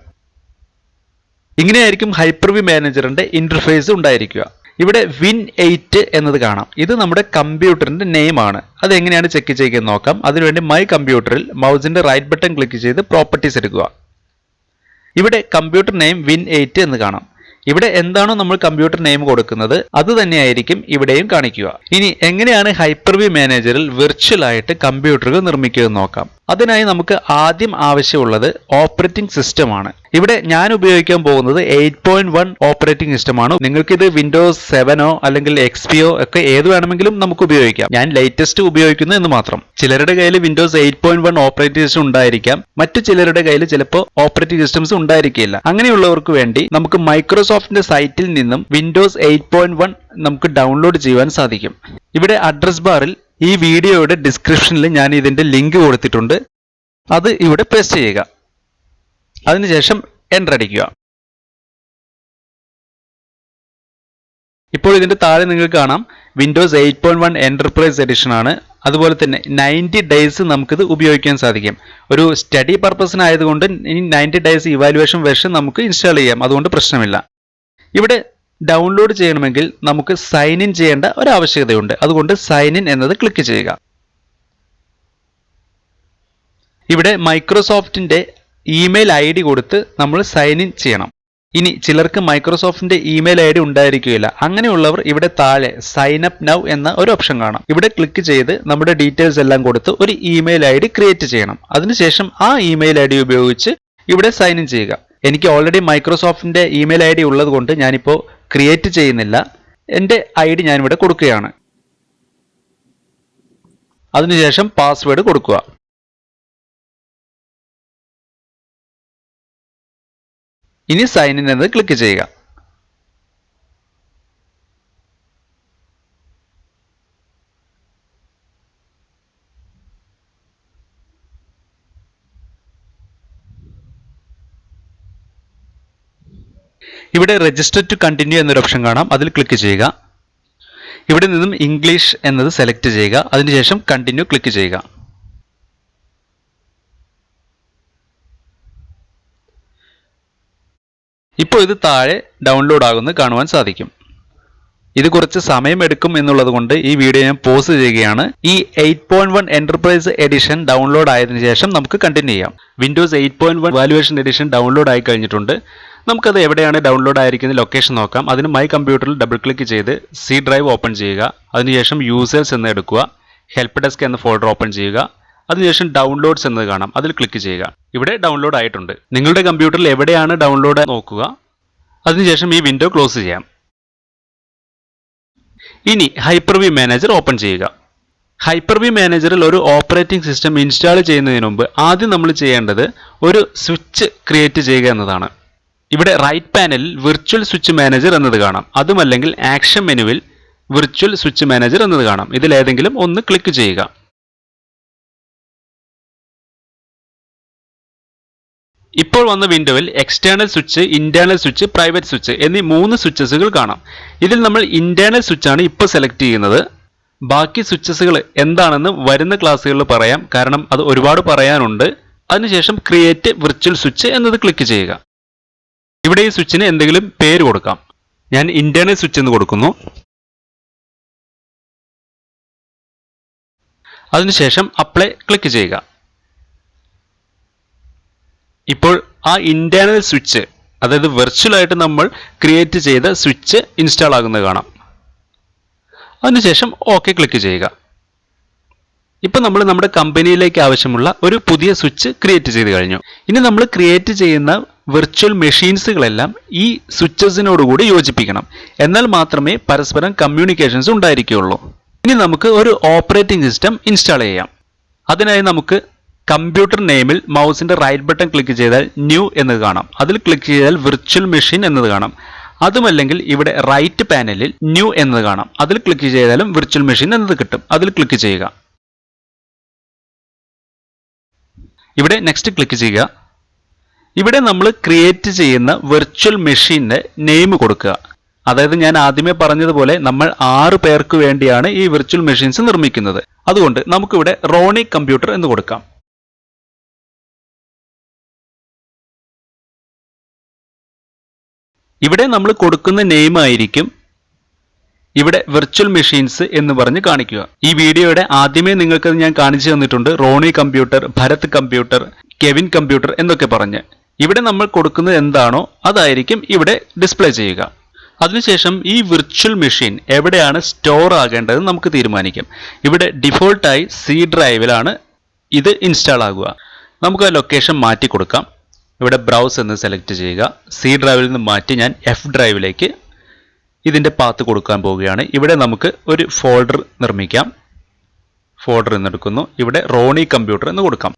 ഇങ്ങനെയായിരിക്കും ഹൈപ്പർ-വി മാനേജറിന്റെ ഇന്റർഫേസ് ഉണ്ടായിരിക്കുക. ഇവിടെ Win8 എന്നത് കാണാം. ഇത് നമ്മുടെ കമ്പ്യൂട്ടറിന്റെ നെയിം ആണ്. അത് എങ്ങനെയാണ് ചെക്ക് ചെയ്യുക നോക്കാം. അതിനുവേണ്ടി മൈ കമ്പ്യൂട്ടറിൽ മൗസിന്റെ റൈറ്റ് ബട്ടൺ ക്ലിക്ക് ചെയ്ത് പ്രോപ്പർട്ടീസ് എടുക്കുക. ഇവിടെ കമ്പ്യൂട്ടർ നെയിം Win8 എന്ന് കാണാം. ഇവിടെ എന്താണോ നമ്മൾ കമ്പ്യൂട്ടർ നെയിം കൊടുക്കുന്നത് അത് തന്നെയായിരിക്കും ഇവിടെയും കാണിക്കുക. ഇനി എങ്ങനെയാണ് ഹൈപ്പർ-വി മാനേജറിൽ വിർച്വൽ ആയിട്ട് കമ്പ്യൂട്ടറുകൾ നിർമ്മിക്കുക എന്ന് നോക്കാം. അതിനായി നമുക്ക് ആദ്യം ആവശ്യമുള്ളത് ഓപ്പറേറ്റിംഗ് സിസ്റ്റം ആണ്. ഇവിടെ ഞാൻ ഉപയോഗിക്കാൻ പോകുന്നത് 8.1 ഓപ്പറേറ്റിംഗ് സിസ്റ്റമാണ്. നിങ്ങൾക്ക് ഇത് വിൻഡോസ് 7 അല്ലെങ്കിൽ XP ഒക്കെ ഏത് വേണമെങ്കിലും നമുക്ക് ഉപയോഗിക്കാം. ഞാൻ ലേറ്റസ്റ്റ് ഉപയോഗിക്കുന്നു എന്ന് മാത്രം. ചിലരുടെ കയ്യിൽ വിൻഡോസ് 8.1 ഓപ്പറേറ്റിംഗ് സിസ്റ്റം ഉണ്ടായിരിക്കാം. മറ്റു ചിലരുടെ കയ്യിൽ ചിലപ്പോൾ ഓപ്പറേറ്റിംഗ് സിസ്റ്റംസ് ഉണ്ടായിരിക്കില്ല. അങ്ങനെയുള്ളവർക്ക് വേണ്ടി നമുക്ക് മൈക്രോസോഫ്റ്റിന്റെ സൈറ്റിൽ നിന്നും വിൻഡോസ് 8.1 നമുക്ക് ഡൗൺലോഡ് ചെയ്യുവാൻ സാധിക്കും. ഇവിടെ അഡ്രസ് ബാറിൽ ഈ വീഡിയോയുടെ ഡിസ്ക്രിപ്ഷനിൽ ഞാൻ ഇതിന്റെ ലിങ്ക് കൊടുത്തിട്ടുണ്ട്. അത് ഇവിടെ പേസ്റ്റ് ചെയ്യുക. അതിനുശേഷം എൻ്റർ അടിക്കുക. ഇപ്പോൾ ഇതിന്റെ താഴെ നിങ്ങൾക്ക് കാണാം വിൻഡോസ് 8.1 എന്റർപ്രൈസ് എഡിഷൻ ആണ്. അതുപോലെ തന്നെ 90 ഡേയ്സ് നമുക്കിത് ഉപയോഗിക്കാൻ സാധിക്കും. ഒരു സ്റ്റഡി പർപ്പസിനായതുകൊണ്ട് ഇനി 90 ഡേയ്സ് ഇവാലുവേഷൻ വെർഷൻ നമുക്ക് ഇൻസ്റ്റാൾ ചെയ്യാം. അതുകൊണ്ട് പ്രശ്നമില്ല. ഇവിടെ ഡൗൺലോഡ് ചെയ്യണമെങ്കിൽ നമുക്ക് സൈൻ ഇൻ ചെയ്യേണ്ട ഒരു ആവശ്യകതയുണ്ട്. അതുകൊണ്ട് സൈൻ ഇൻ എന്നത് ക്ലിക്ക് ചെയ്യുക. ഇവിടെ മൈക്രോസോഫ്റ്റിന്റെ ഇമെയിൽ ID കൊടുത്ത് നമ്മൾ സൈൻ ഇൻ ചെയ്യണം. ഇനി ചിലർക്ക് മൈക്രോസോഫ്റ്റിന്റെ ഇമെയിൽ ID ഉണ്ടായിരിക്കുകയില്ല. അങ്ങനെയുള്ളവർ ഇവിടെ താഴെ സൈൻ അപ്പ് നൗ എന്ന ഒരു ഓപ്ഷൻ കാണാം. ഇവിടെ ക്ലിക്ക് ചെയ്ത് നമ്മുടെ ഡീറ്റെയിൽസ് എല്ലാം കൊടുത്ത് ഒരു ഇമെയിൽ ID ക്രിയേറ്റ് ചെയ്യണം. അതിനുശേഷം ആ ഇമെയിൽ ID ഉപയോഗിച്ച് ഇവിടെ സൈൻ ഇൻ ചെയ്യുക. എനിക്ക് ഓൾറെഡി മൈക്രോസോഫ്റ്റിന്റെ ഇമെയിൽ ID ഉള്ളത് കൊണ്ട് ഞാനിപ്പോൾ ക്രിയേറ്റ് ചെയ്യുന്നില്ല. എൻ്റെ ID ഞാനിവിടെ കൊടുക്കുകയാണ്. അതിനുശേഷം പാസ്വേഡ് കൊടുക്കുക. ഇനി സൈൻ ഇൻ എന്നത് ക്ലിക്ക് ചെയ്യുക. ഇവിടെ രജിസ്റ്റർ ടു കണ്ടിന്യൂ എന്നൊരു ഓപ്ഷൻ കാണാം. അതിൽ ക്ലിക്ക് ചെയ്യുക. ഇവിടെ നിന്നും ഇംഗ്ലീഷ് എന്നത് സെലക്ട് ചെയ്യുക. അതിനുശേഷം കണ്ടിന്യൂ ക്ലിക്ക് ചെയ്യുക. ഇപ്പോൾ ഇത് താഴെ ഡൗൺലോഡ് ആകുന്നത് കാണുവാൻ സാധിക്കും. ഇത് കുറച്ച് സമയമെടുക്കും എന്നുള്ളത് കൊണ്ട് ഈ വീഡിയോ ഞാൻ പോസ് ചെയ്യുകയാണ്. ഈ 8.1 എന്റർപ്രൈസ് എഡിഷൻ ഡൗൺലോഡ് ആയതിനു ശേഷം നമുക്ക് കണ്ടിന്യൂ ചെയ്യാം. വിൻഡോസ് 8.1 വാല്യുവേഷൻ എഡിഷൻ ഡൗൺലോഡ് ആയി കഴിഞ്ഞിട്ടുണ്ട്. നമുക്കത് എവിടെയാണ് ഡൗൺലോഡ് ആയിരിക്കുന്ന ലൊക്കേഷൻ നോക്കാം. അതിന് മൈ കമ്പ്യൂട്ടറിൽ ഡബിൾ ക്ലിക്ക് ചെയ്ത് സി ഡ്രൈവ് ഓപ്പൺ ചെയ്യുക. അതിനുശേഷം യൂസേഴ്സ് എന്ന് എടുക്കുക. ഹെൽപ്പ് ഡെസ്ക് എന്ന ഫോൾഡർ ഓപ്പൺ ചെയ്യുക. അതിനുശേഷം ഡൗൺലോഡ്സ് എന്നത് കാണാം. അതിൽ ക്ലിക്ക് ചെയ്യുക. ഇവിടെ ഡൗൺലോഡ് ആയിട്ടുണ്ട്. നിങ്ങളുടെ കമ്പ്യൂട്ടറിൽ എവിടെയാണ് ഡൗൺലോഡ് നോക്കുക. അതിനുശേഷം ഈ വിൻഡോ ക്ലോസ് ചെയ്യാം. ഇനി ഹൈപ്പർ-വി മാനേജർ ഓപ്പൺ ചെയ്യുക. ഹൈപ്പർ-വി മാനേജറിൽ ഒരു ഓപ്പറേറ്റിംഗ് സിസ്റ്റം ഇൻസ്റ്റാൾ ചെയ്യുന്നതിന് മുമ്പ് ആദ്യം നമ്മൾ ചെയ്യേണ്ടത് ഒരു സ്വിച്ച് ക്രിയേറ്റ് ചെയ്യുക എന്നതാണ്. ഇവിടെ റൈറ്റ് പാനലിൽ വിർച്വൽ സ്വിച്ച് മാനേജർ എന്നത് കാണാം. അതുമല്ലെങ്കിൽ ആക്ഷൻ മെനുവിൽ വിർച്വൽ സ്വിച്ച് മാനേജർ എന്നത് കാണാം. ഇതിലേതെങ്കിലും ഒന്ന് ക്ലിക്ക് ചെയ്യുക. ഇപ്പോൾ വന്ന വിൻഡോയിൽ external switch, internal switch, private switch എന്നീ 3 സ്വിച്ചസുകൾ കാണാം. ഇതിൽ നമ്മൾ ഇന്റേണൽ സ്വിച്ചാണ് ഇപ്പോൾ സെലക്ട് ചെയ്യുന്നത്. ബാക്കി സ്വിച്ചസുകൾ എന്താണെന്ന് വരുന്ന ക്ലാസ്സുകളിൽ പറയാം. കാരണം അത് ഒരുപാട് പറയാനുണ്ട്. അതിനുശേഷം ക്രിയേറ്റ് വിർച്വൽ സ്വിച്ച് എന്നത് ക്ലിക്ക് ചെയ്യുക. ഇവിടെ ഈ സ്വിച്ചിന് എന്തെങ്കിലും പേര് കൊടുക്കാം. ഞാൻ ഇന്റേണൽ സ്വിച്ച് എന്ന് കൊടുക്കുന്നു. അതിനുശേഷം അപ്ലൈ ക്ലിക്ക് ചെയ്യുക. ഇപ്പോൾ ആ ഇന്റേണൽ സ്വിച്ച്, അതായത് വെർച്വൽ ആയിട്ട് നമ്മൾ ക്രിയേറ്റ് ചെയ്ത സ്വിച്ച് ഇൻസ്റ്റാൾ ആകുന്നത് കാണാം. അതിനുശേഷം ഓക്കെ ക്ലിക്ക് ചെയ്യുക. ഇപ്പൊ നമ്മൾ നമ്മുടെ കമ്പനിയിലേക്ക് ആവശ്യമുള്ള ഒരു പുതിയ സ്വിച്ച് ക്രിയേറ്റ് ചെയ്ത് കഴിഞ്ഞു. ഇനി നമ്മൾ ക്രിയേറ്റ് ചെയ്യുന്ന വിർച്വൽ മെഷീൻസുകളെല്ലാം ഈ സ്വിച്ചസിനോടുകൂടി യോജിപ്പിക്കണം. എന്നാൽ മാത്രമേ പരസ്പരം കമ്മ്യൂണിക്കേഷൻസ് ഉണ്ടായിരിക്കുകയുള്ളൂ. ഇനി നമുക്ക് ഒരു ഓപ്പറേറ്റിംഗ് സിസ്റ്റം ഇൻസ്റ്റാൾ ചെയ്യാം. അതിനായി നമുക്ക് കമ്പ്യൂട്ടർ നെയിമിൽ മൗസിന്റെ റൈറ്റ് ബട്ടൺ ക്ലിക്ക് ചെയ്താൽ ന്യൂ എന്നത് കാണാം. അതിൽ ക്ലിക്ക് ചെയ്താൽ വിർച്വൽ മെഷീൻ എന്നത് കാണാം. അതുമല്ലെങ്കിൽ ഇവിടെ റൈറ്റ് പാനലിൽ ന്യൂ എന്നത് കാണാം. അതിൽ ക്ലിക്ക് ചെയ്താലും വിർച്വൽ മെഷീൻ എന്നത് കിട്ടും. അതിൽ ക്ലിക്ക് ചെയ്യുക. ഇവിടെ നെക്സ്റ്റ് ക്ലിക്ക് ചെയ്യുക. ഇവിടെ നമ്മൾ ക്രിയേറ്റ് ചെയ്യുന്ന വിർച്വൽ മെഷീന്റെ നെയിം കൊടുക്കുക. അതായത് ഞാൻ ആദ്യമേ പറഞ്ഞതുപോലെ നമ്മൾ 6 പേർക്ക് വേണ്ടിയാണ് ഈ വിർച്വൽ മെഷീൻസ് നിർമ്മിക്കുന്നത്. അതുകൊണ്ട് നമുക്കിവിടെ റോണി കമ്പ്യൂട്ടർ എന്ന് കൊടുക്കാം. ഇവിടെ നമ്മൾ കൊടുക്കുന്ന നെയിം ആയിരിക്കും ഇവിടെ വിർച്വൽ മെഷീൻസ് എന്ന് പറഞ്ഞ് കാണിക്കുക. ഈ വീഡിയോയുടെ ആദ്യമേ നിങ്ങൾക്കത് ഞാൻ കാണിച്ചു തന്നിട്ടുണ്ട്. Ronnie computer, Bharat computer, Kevin computer എന്നൊക്കെ പറഞ്ഞ്. ഇവിടെ നമ്മൾ കൊടുക്കുന്നത് എന്താണോ അതായിരിക്കും ഇവിടെ ഡിസ്പ്ലേ ചെയ്യുക. അതിനുശേഷം ഈ വിർച്വൽ മെഷീൻ എവിടെയാണ് സ്റ്റോർ ആകേണ്ടത് നമുക്ക് തീരുമാനിക്കാം. ഇവിടെ ഡിഫോൾട്ടായി സി ഡ്രൈവിലാണ് ഇത് ഇൻസ്റ്റാൾ ആകുക. നമുക്ക് ആ ലൊക്കേഷൻ മാറ്റി കൊടുക്കാം. ഇവിടെ ബ്രൗസ് എന്ന് സെലക്ട് ചെയ്യുക. സി ഡ്രൈവിൽ നിന്ന് മാറ്റി ഞാൻ എഫ് ഡ്രൈവിലേക്ക് ഇതിൻ്റെ പാത്ത് കൊടുക്കാൻ പോവുകയാണ്. ഇവിടെ നമുക്ക് ഒരു ഫോൾഡർ നിർമ്മിക്കാം. ഫോൾഡർ എന്നെടുക്കുന്നു. ഇവിടെ റോണി കമ്പ്യൂട്ടർ എന്ന് കൊടുക്കാം.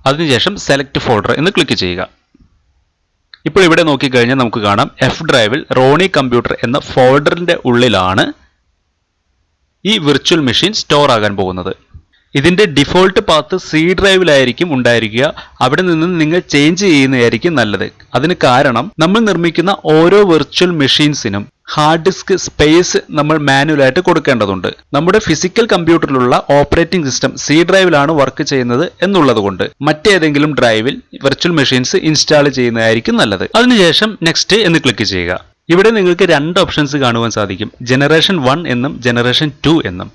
അതിനുശേഷം സെലക്ട് ഫോൾഡർ എന്ന് ക്ലിക്ക് ചെയ്യുക. ഇപ്പോൾ ഇവിടെ നോക്കിക്കഴിഞ്ഞാൽ നമുക്ക് കാണാം എഫ് ഡ്രൈവിൽ റോണി കമ്പ്യൂട്ടർ എന്ന ഫോൾഡറിന്റെ ഉള്ളിലാണ് ഈ വിർച്വൽ മെഷീൻ സ്റ്റോർ ആകാൻ പോകുന്നത്. ഇതിന്റെ ഡിഫോൾട്ട് പാത്ത് സി ഡ്രൈവിലായിരിക്കും ഉണ്ടായിരിക്കുക. അവിടെ നിന്ന് നിങ്ങൾ ചേഞ്ച് ചെയ്യുന്നതായിരിക്കും നല്ലത്. അതിന് കാരണം നമ്മൾ നിർമ്മിക്കുന്ന ഓരോ വിർച്വൽ മെഷീൻസിനും ഹാർഡ് ഡിസ്ക് സ്പേസ് നമ്മൾ മാനുവലായിട്ട് കൊടുക്കേണ്ടതുണ്ട്. നമ്മുടെ ഫിസിക്കൽ കമ്പ്യൂട്ടറിലുള്ള ഓപ്പറേറ്റിംഗ് സിസ്റ്റം സി ഡ്രൈവിലാണ് വർക്ക് ചെയ്യുന്നത് എന്നുള്ളത് കൊണ്ട് മറ്റേതെങ്കിലും ഡ്രൈവിൽ വിർച്വൽ മെഷീൻസ് ഇൻസ്റ്റാൾ ചെയ്യുന്നതായിരിക്കും നല്ലത്. അതിനുശേഷം നെക്സ്റ്റ് എന്ന് ക്ലിക്ക് ചെയ്യുക. ഇവിടെ നിങ്ങൾക്ക് 2 ഓപ്ഷൻസ് കാണുവാൻ സാധിക്കും. ജനറേഷൻ 1 എന്നും ജനറേഷൻ 2 എന്നും.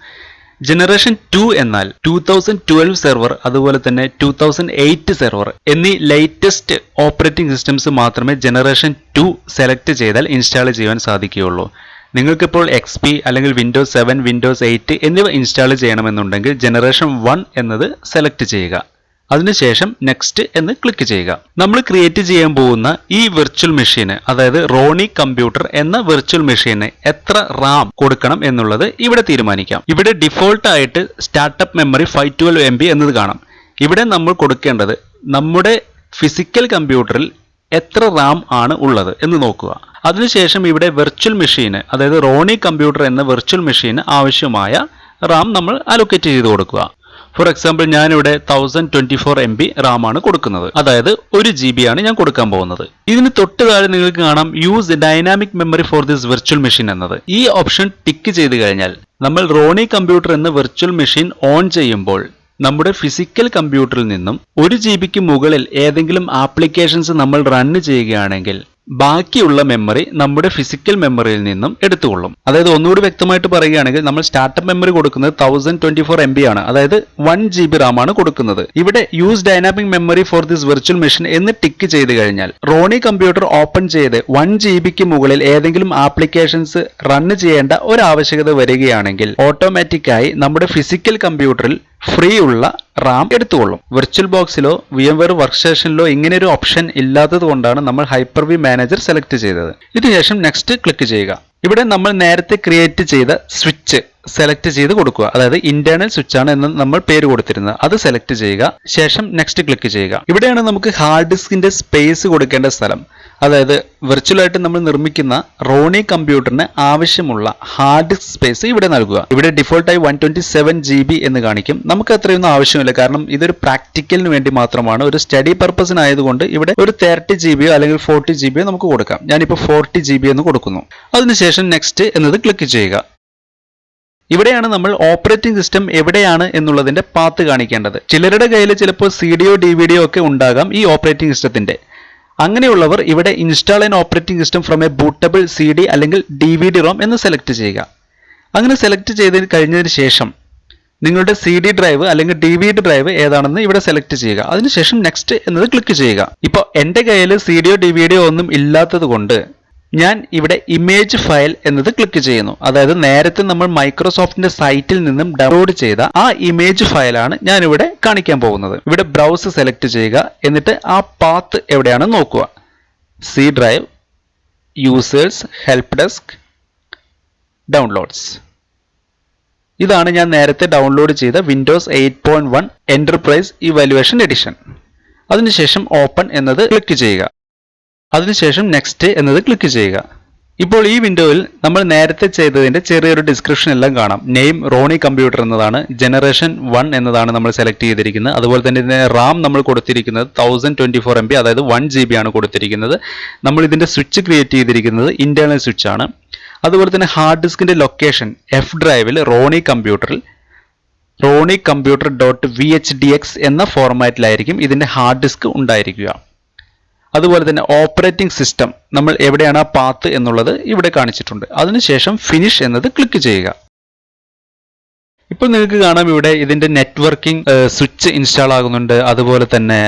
ജനറേഷൻ 2 എന്നാൽ 2012 സെർവർ, അതുപോലെ തന്നെ 2008 സെർവർ എന്നീ ലേറ്റസ്റ്റ് ഓപ്പറേറ്റിംഗ് സിസ്റ്റംസ് മാത്രമേ ജനറേഷൻ 2 സെലക്ട് ചെയ്താൽ ഇൻസ്റ്റാൾ ചെയ്യുവാൻ സാധിക്കുകയുള്ളൂ. നിങ്ങൾക്കിപ്പോൾ XP അല്ലെങ്കിൽ വിൻഡോസ് 7, വിൻഡോസ് 8 എന്നിവ ഇൻസ്റ്റാൾ ചെയ്യണമെന്നുണ്ടെങ്കിൽ ജനറേഷൻ 1 എന്നത് സെലക്ട് ചെയ്യുക. അതിനുശേഷം നെക്സ്റ്റ് എന്ന് ക്ലിക്ക് ചെയ്യുക. നമ്മൾ ക്രിയേറ്റ് ചെയ്യാൻ പോകുന്ന ഈ വിർച്വൽ മെഷീന്, അതായത് റോണി കമ്പ്യൂട്ടർ എന്ന വിർച്വൽ മെഷീന് എത്ര റാം കൊടുക്കണം എന്നുള്ളത് ഇവിടെ തീരുമാനിക്കാം. ഇവിടെ ഡിഫോൾട്ട് ആയിട്ട് സ്റ്റാർട്ടപ്പ് മെമ്മറി 512 MB എന്നത് കാണാം. ഇവിടെ നമ്മൾ കൊടുക്കേണ്ടത് നമ്മുടെ ഫിസിക്കൽ കമ്പ്യൂട്ടറിൽ എത്ര റാം ആണ് ഉള്ളത് എന്ന് നോക്കുക. അതിനുശേഷം ഇവിടെ വിർച്വൽ മെഷീന്, അതായത് റോണി കമ്പ്യൂട്ടർ എന്ന വിർച്വൽ മെഷീന് ആവശ്യമായ റാം നമ്മൾ അലോക്കേറ്റ് ചെയ്ത് കൊടുക്കുക. ഫോർ എക്സാമ്പിൾ ഞാനിവിടെ 1024 MB റാം ആണ് കൊടുക്കുന്നത്. അതായത് 1 GB ആണ് ഞാൻ കൊടുക്കാൻ പോകുന്നത്. ഇതിന് തൊട്ട് താഴെ നിങ്ങൾക്ക് കാണാം use dynamic memory for this virtual machine എന്നത്. ഈ ഓപ്ഷൻ ടിക്ക് ചെയ്ത് കഴിഞ്ഞാൽ നമ്മൾ റോണി കമ്പ്യൂട്ടർ എന്ന വിർച്വൽ മെഷീൻ ഓൺ ചെയ്യുമ്പോൾ നമ്മുടെ ഫിസിക്കൽ കമ്പ്യൂട്ടറിൽ നിന്നും 1 GB മുകളിൽ ഏതെങ്കിലും ആപ്ലിക്കേഷൻസ് നമ്മൾ റൺ ചെയ്യുകയാണെങ്കിൽ ബാക്കിയുള്ള മെമ്മറി നമ്മുടെ ഫിസിക്കൽ മെമ്മറിയിൽ നിന്നും എടുത്തുകൊള്ളും. അതായത് ഒന്നുകൂടി വ്യക്തമായിട്ട് പറയുകയാണെങ്കിൽ നമ്മൾ സ്റ്റാർട്ടപ്പ് മെമ്മറി കൊടുക്കുന്നത് 1024 MB ആണ്, അതായത് 1 GB റാം ആണ് കൊടുക്കുന്നത്. ഇവിടെ use dynamic memory for this virtual machine എന്ന് ടിക്ക് ചെയ്ത് കഴിഞ്ഞാൽ റോണി കമ്പ്യൂട്ടർ ഓപ്പൺ ചെയ്ത് 1 GB മുകളിൽ ഏതെങ്കിലും ആപ്ലിക്കേഷൻസ് റൺ ചെയ്യേണ്ട ഒരു ആവശ്യകത വരികയാണെങ്കിൽ ഓട്ടോമാറ്റിക്കായി നമ്മുടെ ഫിസിക്കൽ കമ്പ്യൂട്ടറിൽ ഫ്രീ ഉള്ള റാം എടുത്തുകൊള്ളും. വിർച്വൽ ബോക്സിലോ VMware വർക്ക് സ്റ്റേഷനിലോ ഇങ്ങനെ ഒരു ഓപ്ഷൻ ഇല്ലാത്തത് കൊണ്ടാണ് നമ്മൾ ഹൈപ്പർ-വി മാനേജർ സെലക്ട് ചെയ്തത്. ഇതിനുശേഷം നെക്സ്റ്റ് ക്ലിക്ക് ചെയ്യുക. ഇവിടെ നമ്മൾ നേരത്തെ ക്രിയേറ്റ് ചെയ്ത സ്വിച്ച് സെലക്ട് ചെയ്ത് കൊടുക്കുക. അതായത് ഇന്റേണൽ സ്വിച്ച് ആണ് എന്ന് നമ്മൾ പേര് കൊടുത്തിരുന്നത്. അത് സെലക്ട് ചെയ്യുക. ശേഷം നെക്സ്റ്റ് ക്ലിക്ക് ചെയ്യുക. ഇവിടെയാണ് നമുക്ക് ഹാർഡ് ഡിസ്കിന്റെ സ്പേസ് കൊടുക്കേണ്ട സ്ഥലം. അതായത് വിർച്വലായിട്ട് നമ്മൾ നിർമ്മിക്കുന്ന റോണി കമ്പ്യൂട്ടറിന് ആവശ്യമുള്ള ഹാർഡ് ഡിസ്ക് സ്പേസ് ഇവിടെ നൽകുക. ഇവിടെ ഡിഫോൾട്ടായി 127 GB എന്ന് കാണിക്കും. നമുക്ക് അത്രയൊന്നും ആവശ്യമില്ല, കാരണം ഇതൊരു പ്രാക്ടിക്കലിന് വേണ്ടി മാത്രമാണ്. ഒരു സ്റ്റഡി പർപ്പസിനായതുകൊണ്ട് ഇവിടെ ഒരു 30 GB അല്ലെങ്കിൽ 40 GB നമുക്ക് കൊടുക്കാം. ഞാനിപ്പോൾ 40 GB എന്ന് കൊടുക്കുന്നു. അതിനുശേഷം നെക്സ്റ്റ് എന്നത് ക്ലിക്ക് ചെയ്യുക. ഇവിടെയാണ് നമ്മൾ ഓപ്പറേറ്റിംഗ് സിസ്റ്റം എവിടെയാണ് എന്നുള്ളതിന്റെ പാത്ത് കാണിക്കേണ്ടത്. ചിലരുടെ കയ്യിൽ ചിലപ്പോൾ CDയോ DVDയോ ഒക്കെ ഉണ്ടാകാം ഈ ഓപ്പറേറ്റിംഗ് സിസ്റ്റത്തിന്റെ. അങ്ങനെയുള്ളവർ ഇവിടെ install an operating system from A bootable CD അല്ലെങ്കിൽ DVD ROM എന്ന് സെലക്ട് ചെയ്യുക. അങ്ങനെ സെലക്ട് ചെയ്ത് കഴിഞ്ഞതിന് ശേഷം നിങ്ങളുടെ CD ഡ്രൈവ് അല്ലെങ്കിൽ DVD ഡ്രൈവ് ഏതാണെന്ന് ഇവിടെ സെലക്ട് ചെയ്യുക. അതിനുശേഷം നെക്സ്റ്റ് എന്നത് ക്ലിക്ക് ചെയ്യുക. ഇപ്പോൾ എൻ്റെ കയ്യിൽ CDയോ DVDയോ ഒന്നും ഇല്ലാത്തത് കൊണ്ട് ഞാൻ ഇവിടെ ഇമേജ് ഫയൽ എന്നത് ക്ലിക്ക് ചെയ്യുന്നു. അതായത് നേരത്തെ നമ്മൾ മൈക്രോസോഫ്റ്റിന്റെ സൈറ്റിൽ നിന്നും ഡൗൺലോഡ് ചെയ്ത ആ ഇമേജ് ഫയലാണ് ഞാൻ ഇവിടെ കാണിക്കാൻ പോകുന്നത്. ഇവിടെ ബ്രൗസ് സെലക്ട് ചെയ്യുക. എന്നിട്ട് ആ പാത്ത് എവിടെയാണെന്ന് നോക്കുക. C drive, users, help desk, downloads. ഇതാണ് ഞാൻ നേരത്തെ ഡൗൺലോഡ് ചെയ്ത വിൻഡോസ് 8.1 എന്റർപ്രൈസ് ഇവാലുവേഷൻ എഡിഷൻ. അതിനുശേഷം ഓപ്പൺ എന്നത് ക്ലിക്ക് ചെയ്യുക. അതിനുശേഷം നെക്സ്റ്റ് എന്നത് ക്ലിക്ക് ചെയ്യുക. ഇപ്പോൾ ഈ വിൻഡോയിൽ നമ്മൾ നേരത്തെ ചെയ്തതിന്റെ ചെറിയൊരു ഡിസ്ക്രിപ്ഷൻ എല്ലാം കാണാം. നെയിം റോണി കമ്പ്യൂട്ടർ എന്നതാണ്. ജനറേഷൻ 1 എന്നതാണ് നമ്മൾ സെലക്ട് ചെയ്തിരിക്കുന്നത്. അതുപോലെ തന്നെ ഇതിന്റെ റാം നമ്മൾ കൊടുത്തിരിക്കുന്നത് 1024 MB, അതായത് 1 GB ആണ് കൊടുത്തിരിക്കുന്നത്. നമ്മൾ ഇതിന്റെ സ്വിച്ച് ക്രിയേറ്റ് ചെയ്തിരിക്കുന്നത് ഇന്റേണൽ സ്വിച്ച് ആണ്. അതുപോലെ തന്നെ ഹാർഡ് ഡിസ്കിന്റെ ലൊക്കേഷൻ എഫ് ഡ്രൈവിൽ റോണി കമ്പ്യൂട്ടർ .vhdx എന്ന ഫോർമാറ്റിലായിരിക്കും ഇതിന്റെ ഹാർഡ് ഡിസ്ക് ഉണ്ടായിരിക്കുക. അതുപോലെ തന്നെ ഓപ്പറേറ്റിംഗ് സിസ്റ്റം നമ്മൾ എവിടെയാണ് ആ പാത്ത് എന്നുള്ളത് ഇവിടെ കാണിച്ചിട്ടുണ്ട്. അതിനുശേഷം ഫിനിഷ് എന്നത് ക്ലിക്ക് ചെയ്യുക. ഇപ്പോൾ നിങ്ങൾക്ക് കാണാം ഇവിടെ ഇതിന്റെ നെറ്റ്വർക്കിംഗ് സ്വിച്ച് ഇൻസ്റ്റാൾ ആകുന്നുണ്ട്. അതുപോലെ തന്നെ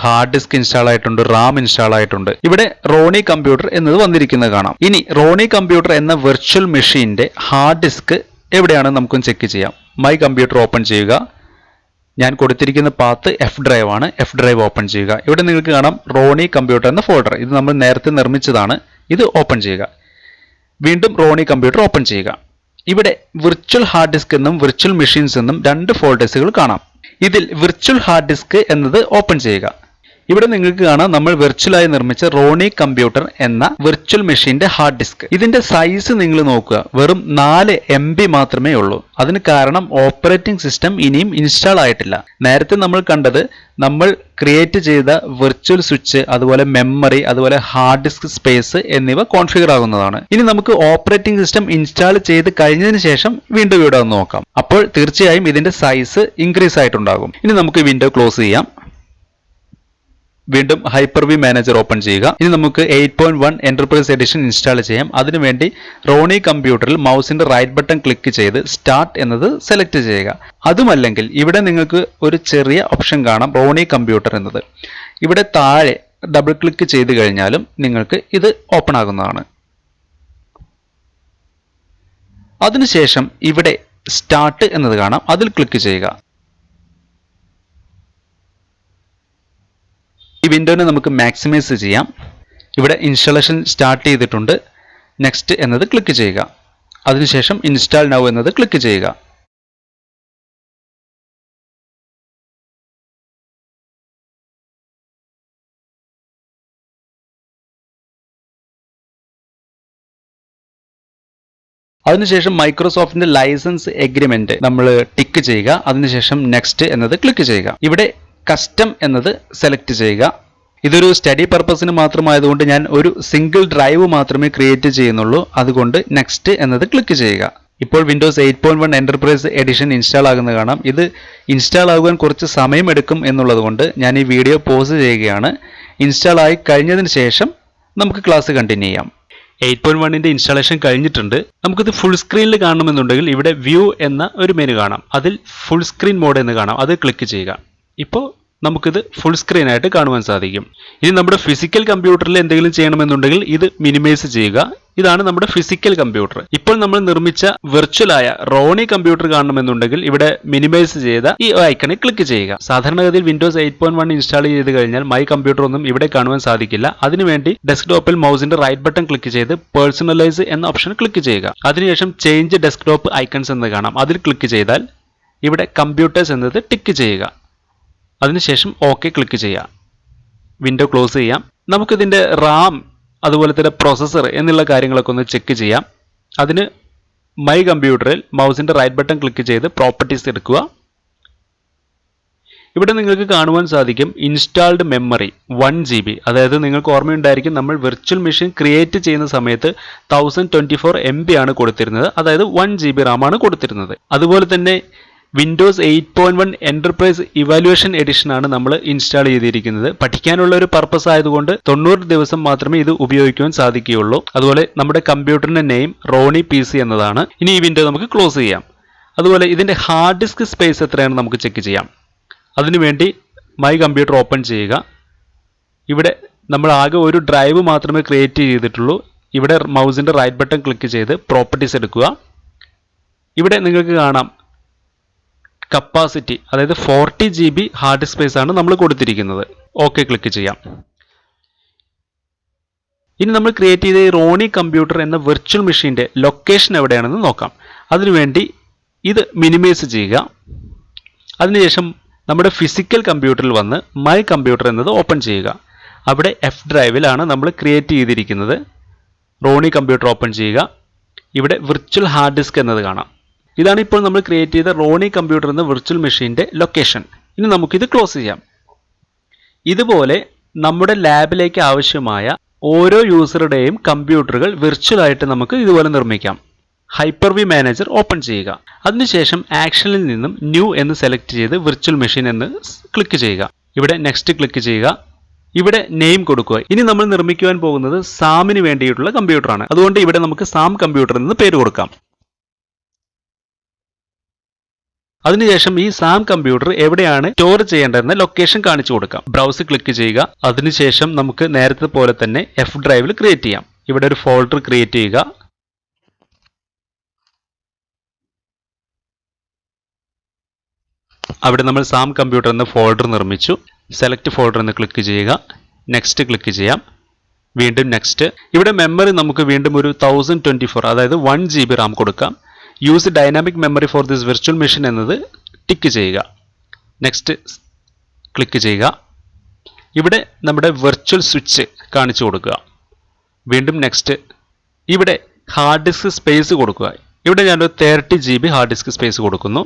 ഹാർഡ് ഡിസ്ക് ഇൻസ്റ്റാൾ ആയിട്ടുണ്ട്, റാം ഇൻസ്റ്റാൾ ആയിട്ടുണ്ട്. ഇവിടെ റോണി കമ്പ്യൂട്ടർ എന്നത് വന്നിരിക്കുന്നത് കാണാം. ഇനി റോണി കമ്പ്യൂട്ടർ എന്ന വെർച്വൽ മെഷീന്റെ ഹാർഡ് ഡിസ്ക് എവിടെയാണ് നമുക്കൊന്ന് ചെക്ക് ചെയ്യാം. മൈ കമ്പ്യൂട്ടർ ഓപ്പൺ ചെയ്യുക. ഞാൻ കൊടുത്തിരിക്കുന്ന പാത്ത് എഫ് ഡ്രൈവ് ആണ്. എഫ് ഡ്രൈവ് ഓപ്പൺ ചെയ്യുക. ഇവിടെ നിങ്ങൾക്ക് കാണാം റോണി കമ്പ്യൂട്ടർ എന്ന ഫോൾഡർ. ഇത് നമ്മൾ നേരത്തെ നിർമ്മിച്ചതാണ്. ഇത് ഓപ്പൺ ചെയ്യുക. വീണ്ടും റോണി കമ്പ്യൂട്ടർ ഓപ്പൺ ചെയ്യുക. ഇവിടെ വിർച്വൽ ഹാർഡ് ഡിസ്ക് എന്നും വിർച്വൽ മെഷീൻസ് എന്നും 2 ഫോൾഡേഴ്സുകൾ കാണാം. ഇതിൽ വിർച്വൽ ഹാർഡ് ഡിസ്ക് എന്നത് ഓപ്പൺ ചെയ്യുക. ഇവിടെ നിങ്ങൾക്ക് കാണാം നമ്മൾ വെർച്വലായി നിർമ്മിച്ച റോണി കമ്പ്യൂട്ടർ എന്ന വിർച്വൽ മെഷീന്റെ ഹാർഡ് ഡിസ്ക്. ഇതിന്റെ സൈസ് നിങ്ങൾ നോക്കുക, വെറും 4 MB മാത്രമേ ഉള്ളൂ. അതിന് കാരണം ഓപ്പറേറ്റിംഗ് സിസ്റ്റം ഇനിയും ഇൻസ്റ്റാൾ ആയിട്ടില്ല. നേരത്തെ നമ്മൾ കണ്ടത് നമ്മൾ ക്രിയേറ്റ് ചെയ്ത വെർച്വൽ സ്വിച്ച്, അതുപോലെ മെമ്മറി, അതുപോലെ ഹാർഡ് ഡിസ്ക് സ്പേസ് എന്നിവ കോൺഫിഗർ ആകുന്നതാണ്. ഇനി നമുക്ക് ഓപ്പറേറ്റിംഗ് സിസ്റ്റം ഇൻസ്റ്റാൾ ചെയ്ത് കഴിഞ്ഞതിന് ശേഷം വീണ്ടും ഇവിടെ ഒന്ന് നോക്കാം. അപ്പോൾ തീർച്ചയായും ഇതിന്റെ സൈസ് ഇൻക്രീസ് ആയിട്ടുണ്ടാകും. ഇനി നമുക്ക് വിൻഡോ ക്ലോസ് ചെയ്യാം. വീണ്ടും ഹൈപ്പർ-വി മാനേജർ ഓപ്പൺ ചെയ്യുക. ഇനി നമുക്ക് 8.1 എന്റർപ്രൈസ് എഡിഷൻ ഇൻസ്റ്റാൾ ചെയ്യാം. അതിനുവേണ്ടി റോണി കമ്പ്യൂട്ടറിൽ മൗസിന്റെ റൈറ്റ് ബട്ടൺ ക്ലിക്ക് ചെയ്ത് സ്റ്റാർട്ട് എന്നത് സെലക്ട് ചെയ്യുക. അതുമല്ലെങ്കിൽ ഇവിടെ നിങ്ങൾക്ക് ഒരു ചെറിയ ഓപ്ഷൻ കാണാം, റോണി കമ്പ്യൂട്ടർ എന്നത്. ഇവിടെ താഴെ ഡബിൾ ക്ലിക്ക് ചെയ്ത് കഴിഞ്ഞാലും നിങ്ങൾക്ക് ഇത് ഓപ്പൺ ആകുന്നതാണ്. അതിനുശേഷം ഇവിടെ സ്റ്റാർട്ട് എന്നത് കാണാം, അതിൽ ക്ലിക്ക് ചെയ്യുക. ഈ വിൻഡോനെ നമുക്ക് മാക്സിമൈസ് ചെയ്യാം. ഇവിടെ ഇൻസ്റ്റാളേഷൻ സ്റ്റാർട്ട് ചെയ്തിട്ടുണ്ട്. നെക്സ്റ്റ് എന്നത് ക്ലിക്ക് ചെയ്യുക. അതിനുശേഷം ഇൻസ്റ്റാൾ നൗ എന്നത് ക്ലിക്ക് ചെയ്യുക. അതിനുശേഷം മൈക്രോസോഫ്റ്റിന്റെ ലൈസൻസ് എഗ്രിമെന്റ് നമ്മൾ ടിക്ക് ചെയ്യുക. അതിനുശേഷം നെക്സ്റ്റ് എന്നത് ക്ലിക്ക് ചെയ്യുക. ഇവിടെ കസ്റ്റം എന്നത് സെലക്ട് ചെയ്യുക. ഇതൊരു സ്റ്റഡി പർപ്പസിന് മാത്രമായതുകൊണ്ട് ഞാൻ ഒരു സിംഗിൾ ഡ്രൈവ് മാത്രമേ ക്രിയേറ്റ് ചെയ്യുന്നുള്ളൂ. അതുകൊണ്ട് നെക്സ്റ്റ് എന്നത് ക്ലിക്ക് ചെയ്യുക. ഇപ്പോൾ വിൻഡോസ് 8.1 എന്റർപ്രൈസ് എഡിഷൻ ഇൻസ്റ്റാൾ ആകുന്നത് കാണാം. ഇത് ഇൻസ്റ്റാൾ ആകുവാൻ കുറച്ച് സമയമെടുക്കും എന്നുള്ളത് കൊണ്ട് ഞാൻ ഈ വീഡിയോ പോസ് ചെയ്യുകയാണ്. ഇൻസ്റ്റാൾ ആയി കഴിഞ്ഞതിന് ശേഷം നമുക്ക് ക്ലാസ് കണ്ടിന്യൂ ചെയ്യാം. 8.1ന്റെ ഇൻസ്റ്റാളേഷൻ കഴിഞ്ഞിട്ടുണ്ട്. നമുക്കിത് ഫുൾ സ്ക്രീനിൽ കാണണമെന്നുണ്ടെങ്കിൽ ഇവിടെ വ്യൂ എന്ന ഒരു മെനു കാണാം. അതിൽ ഫുൾ സ്ക്രീൻ മോഡ് എന്ന് കാണാം. അത് ക്ലിക്ക് ചെയ്യുക. ഇപ്പോൾ നമുക്കിത് ഫുൾ സ്ക്രീൻ ആയിട്ട് കാണുവാൻ സാധിക്കും. ഇനി നമ്മുടെ ഫിസിക്കൽ കമ്പ്യൂട്ടറിൽ എന്തെങ്കിലും ചെയ്യണമെന്നുണ്ടെങ്കിൽ ഇത് മിനിമൈസ് ചെയ്യുക. ഇതാണ് നമ്മുടെ ഫിസിക്കൽ കമ്പ്യൂട്ടർ. ഇപ്പോൾ നമ്മൾ നിർമ്മിച്ച വെർച്വലായ റോണി കമ്പ്യൂട്ടർ കാണണമെന്നുണ്ടെങ്കിൽ ഇവിടെ മിനിമൈസ് ചെയ്ത ഈ ഐക്കണിൽ ക്ലിക്ക് ചെയ്യുക. സാധാരണഗതിയിൽ വിൻഡോസ് 8.1 ഇൻസ്റ്റാൾ ചെയ്ത് കഴിഞ്ഞാൽ മൈ കമ്പ്യൂട്ടർ ഒന്നും ഇവിടെ കാണുവാൻ സാധിക്കില്ല. അതിനുവേണ്ടി ഡെസ്ക്ടോപ്പിൽ മൗസിന്റെ റൈറ്റ് ബട്ടൺ ക്ലിക്ക് ചെയ്ത് പേഴ്സണലൈസ് എന്ന ഓപ്ഷൻ ക്ലിക്ക് ചെയ്യുക. അതിനുശേഷം ചേഞ്ച് ഡെസ്ക്ടോപ്പ് ഐക്കൺസ് എന്ന് കാണാം. അതിൽ ക്ലിക്ക് ചെയ്താൽ ഇവിടെ കമ്പ്യൂട്ടേഴ്സ് എന്നത് ടിക്ക് ചെയ്യുക. അതിനുശേഷം ഓക്കെ ക്ലിക്ക് ചെയ്യാം. വിൻഡോ ക്ലോസ് ചെയ്യാം. നമുക്കിതിൻ്റെ റാം, അതുപോലെ തന്നെ പ്രോസസ്സർ എന്നുള്ള കാര്യങ്ങളൊക്കെ ഒന്ന് ചെക്ക് ചെയ്യാം. അതിന് മൈ കമ്പ്യൂട്ടറിൽ മൗസിന്റെ റൈറ്റ് ബട്ടൺ ക്ലിക്ക് ചെയ്ത് പ്രോപ്പർട്ടീസ് എടുക്കുക. ഇവിടെ നിങ്ങൾക്ക് കാണുവാൻ സാധിക്കും ഇൻസ്റ്റാൾഡ് മെമ്മറി 1 GB. അതായത് നിങ്ങൾക്ക് ഓർമ്മയുണ്ടായിരിക്കും നമ്മൾ വെർച്വൽ മെഷീൻ ക്രിയേറ്റ് ചെയ്യുന്ന സമയത്ത് 1024 MB ആണ് കൊടുത്തിരുന്നത്. അതായത് 1 GB റാം ആണ് കൊടുത്തിരുന്നത്. അതുപോലെ തന്നെ വിൻഡോസ് 8.1 എന്റർപ്രൈസ് ഇവാലുവേഷൻ എഡിഷൻ ആണ് നമ്മൾ ഇൻസ്റ്റാൾ ചെയ്തിരിക്കുന്നത്. പഠിക്കാനുള്ള ഒരു പർപ്പസ് ആയതുകൊണ്ട് 90 ദിവസം മാത്രമേ ഇത് ഉപയോഗിക്കുവാൻ സാധിക്കുകയുള്ളൂ. അതുപോലെ നമ്മുടെ കമ്പ്യൂട്ടറിന്റെ നെയിം റോണി PC എന്നതാണ്. ഇനി ഈ വിൻഡോ നമുക്ക് ക്ലോസ് ചെയ്യാം. അതുപോലെ ഇതിന്റെ ഹാർഡ് ഡിസ്ക് സ്പേസ് എത്രയാണെന്ന് നമുക്ക് ചെക്ക് ചെയ്യാം. അതിനുവേണ്ടി മൈ കമ്പ്യൂട്ടർ ഓപ്പൺ ചെയ്യുക. ഇവിടെ നമ്മൾ ആകെ ഒരു ഡ്രൈവ് മാത്രമേ ക്രിയേറ്റ് ചെയ്തിട്ടുള്ളൂ. ഇവിടെ മൗസിൻ്റെ റൈറ്റ് ബട്ടൺ ക്ലിക്ക് ചെയ്ത് പ്രോപ്പർട്ടീസ് എടുക്കുക. ഇവിടെ നിങ്ങൾക്ക് കാണാം കപ്പാസിറ്റി, അതായത് 40 GB ഹാർഡ് ഡിസ്ക് സ്പേസ് ആണ് നമ്മൾ കൊടുത്തിരിക്കുന്നത്. ഓക്കെ ക്ലിക്ക് ചെയ്യാം. ഇനി നമ്മൾ ക്രിയേറ്റ് ചെയ്ത ഈ റോണി കമ്പ്യൂട്ടർ എന്ന വെർച്വൽ മെഷീൻ്റെ ലൊക്കേഷൻ എവിടെയാണെന്ന് നോക്കാം. അതിനുവേണ്ടി ഇത് മിനിമൈസ് ചെയ്യുക. അതിനുശേഷം നമ്മുടെ ഫിസിക്കൽ കമ്പ്യൂട്ടറിൽ വന്ന് മൈ കമ്പ്യൂട്ടർ എന്നത് ഓപ്പൺ ചെയ്യുക. അവിടെ എഫ് ഡ്രൈവിലാണ് നമ്മൾ ക്രിയേറ്റ് ചെയ്തിരിക്കുന്നത്. റോണി കമ്പ്യൂട്ടർ ഓപ്പൺ ചെയ്യുക. ഇവിടെ വിർച്വൽ ഹാർഡ് ഡിസ്ക് എന്നത് കാണാം. ഇതാണ് ഇപ്പോൾ നമ്മൾ ക്രിയേറ്റ് ചെയ്ത റോണി കമ്പ്യൂട്ടർ എന്ന വിർച്വൽ മെഷീൻ്റെ ലൊക്കേഷൻ. ഇനി നമുക്കിത് ക്ലോസ് ചെയ്യാം. ഇതുപോലെ നമ്മുടെ ലാബിലേക്ക് ആവശ്യമായ ഓരോ യൂസറുടെയും കമ്പ്യൂട്ടറുകൾ വിർച്വലായിട്ട് നമുക്ക് ഇതുപോലെ നിർമ്മിക്കാം. ഹൈപ്പർ-വി മാനേജർ ഓപ്പൺ ചെയ്യുക. അതിനുശേഷം ആക്ഷനിൽ നിന്നും ന്യൂ എന്ന് സെലക്ട് ചെയ്ത് വിർച്വൽ മെഷീൻ എന്ന് ക്ലിക്ക് ചെയ്യുക. ഇവിടെ നെക്സ്റ്റ് ക്ലിക്ക് ചെയ്യുക. ഇവിടെ നെയിം കൊടുക്കുക. ഇനി നമ്മൾ നിർമ്മിക്കുവാൻ പോകുന്നത് സാമിന് വേണ്ടിയിട്ടുള്ള കമ്പ്യൂട്ടറാണ്. അതുകൊണ്ട് ഇവിടെ നമുക്ക് സാം കമ്പ്യൂട്ടർ എന്ന് പേര് കൊടുക്കാം. അതിനുശേഷം ഈ സാം കമ്പ്യൂട്ടർ എവിടെയാണ് സ്റ്റോർ ചെയ്യേണ്ടതെന്ന ലൊക്കേഷൻ കാണിച്ചു കൊടുക്കാം. ബ്രൗസ് ക്ലിക്ക് ചെയ്യുക. അതിനുശേഷം നമുക്ക് നേരത്തെ പോലെ തന്നെ എഫ് ഡ്രൈവിൽ ക്രിയേറ്റ് ചെയ്യാം. ഇവിടെ ഒരു ഫോൾഡർ ക്രിയേറ്റ് ചെയ്യുക. അവിടെ നമ്മൾ സാം കമ്പ്യൂട്ടർ എന്ന ഫോൾഡർ നിർമ്മിച്ചു. സെലക്ട് ഫോൾഡർ എന്ന് ക്ലിക്ക് ചെയ്യുക. നെക്സ്റ്റ് ക്ലിക്ക് ചെയ്യാം. വീണ്ടും നെക്സ്റ്റ്. ഇവിടെ മെമ്മറി നമുക്ക് വീണ്ടും ഒരു 1024, അതായത് 1 GB റാം കൊടുക്കാം. Use dynamic memory for this virtual machine എന്നത് ടിക്ക് ചെയ്യുക. നെക്സ്റ്റ് ക്ലിക്ക് ചെയ്യുക. ഇവിടെ നമ്മുടെ വെർച്വൽ സ്വിച്ച് കാണിച്ചു കൊടുക്കുക. വീണ്ടും നെക്സ്റ്റ്. ഇവിടെ ഹാർഡ് ഡിസ്ക് സ്പേസ് കൊടുക്കുക. ഇവിടെ ഞാനൊരു 30 GB ഹാർഡ് ഡിസ്ക് സ്പേസ് കൊടുക്കുന്നു.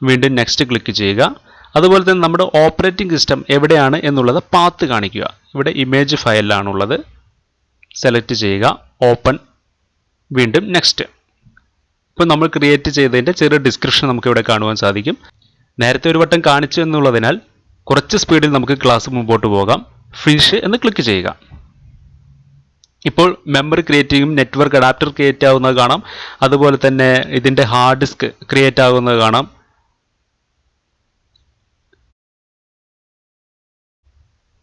വീണ്ടും നെക്സ്റ്റ് ക്ലിക്ക് ചെയ്യുക. അതുപോലെ തന്നെ നമ്മുടെ ഓപ്പറേറ്റിംഗ് സിസ്റ്റം എവിടെയാണ് എന്നുള്ളത് പാത്ത് കാണിക്കുക. ഇവിടെ ഇമേജ് ഫയലിലാണുള്ളത്. സെലക്ട് ചെയ്യുക. ഓപ്പൺ. വീണ്ടും നെക്സ്റ്റ്. ഇപ്പോൾ നമ്മൾ ക്രിയേറ്റ് ചെയ്തതിൻ്റെ ചെറിയ ഡിസ്ക്രിപ്ഷൻ നമുക്ക് ഇവിടെ കാണുവാൻ സാധിക്കും. നേരത്തെ ഒരു വട്ടം കാണിച്ചു എന്നുള്ളതിനാൽ കുറച്ച് സ്പീഡിൽ നമുക്ക് ക്ലാസ് മുമ്പോട്ട് പോകാം. ഫിനിഷ് എന്ന് ക്ലിക്ക് ചെയ്യുക. ഇപ്പോൾ മെമ്മറി ക്രിയേറ്റ് ചെയ്യും, നെറ്റ്വർക്ക് അഡാപ്റ്റർ ക്രിയേറ്റ് ആവുന്നത് കാണാം. അതുപോലെ തന്നെ ഇതിൻ്റെ ഹാർഡ് ഡിസ്ക് ക്രിയേറ്റ് ആകുന്നത് കാണാം.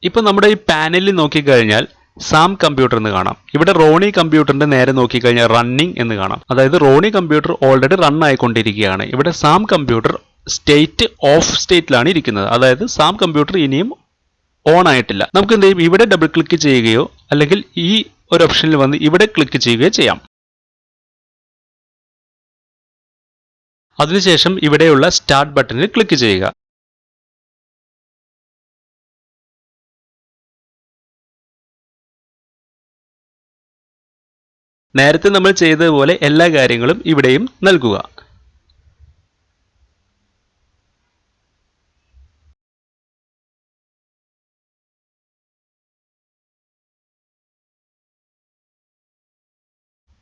ഇപ്പോൾ നമ്മുടെ ഈ പാനലിൽ നോക്കിക്കഴിഞ്ഞാൽ സാം കമ്പ്യൂട്ടർ എന്ന് കാണാം. ഇവിടെ റോണി കമ്പ്യൂട്ടറിന്റെ നേരെ നോക്കിക്കഴിഞ്ഞാൽ റണ്ണിങ് എന്ന് കാണാം. അതായത് റോണി കമ്പ്യൂട്ടർ ഓൾറെഡി റൺ ആയിക്കൊണ്ടിരിക്കുകയാണ്. ഇവിടെ സാം കമ്പ്യൂട്ടർ സ്റ്റേറ്റ് ഓഫ് സ്റ്റേറ്റിലാണ് ഇരിക്കുന്നത്. അതായത് സാം കമ്പ്യൂട്ടർ ഇനിയും ഓൺ ആയിട്ടില്ല. നമുക്ക് എന്ത് ചെയ്യും, ഇവിടെ ഡബിൾ ക്ലിക്ക് ചെയ്യുകയോ അല്ലെങ്കിൽ ഈ ഒരു ഓപ്ഷനിൽ വന്ന് ഇവിടെ ക്ലിക്ക് ചെയ്യുകയോ ചെയ്യാം. അതിനുശേഷം ഇവിടെയുള്ള സ്റ്റാർട്ട് ബട്ടണിൽ ക്ലിക്ക് ചെയ്യുക. നേരത്തെ നമ്മൾ ചെയ്തതുപോലെ എല്ലാ കാര്യങ്ങളും ഇവിടെയും നൽകുക.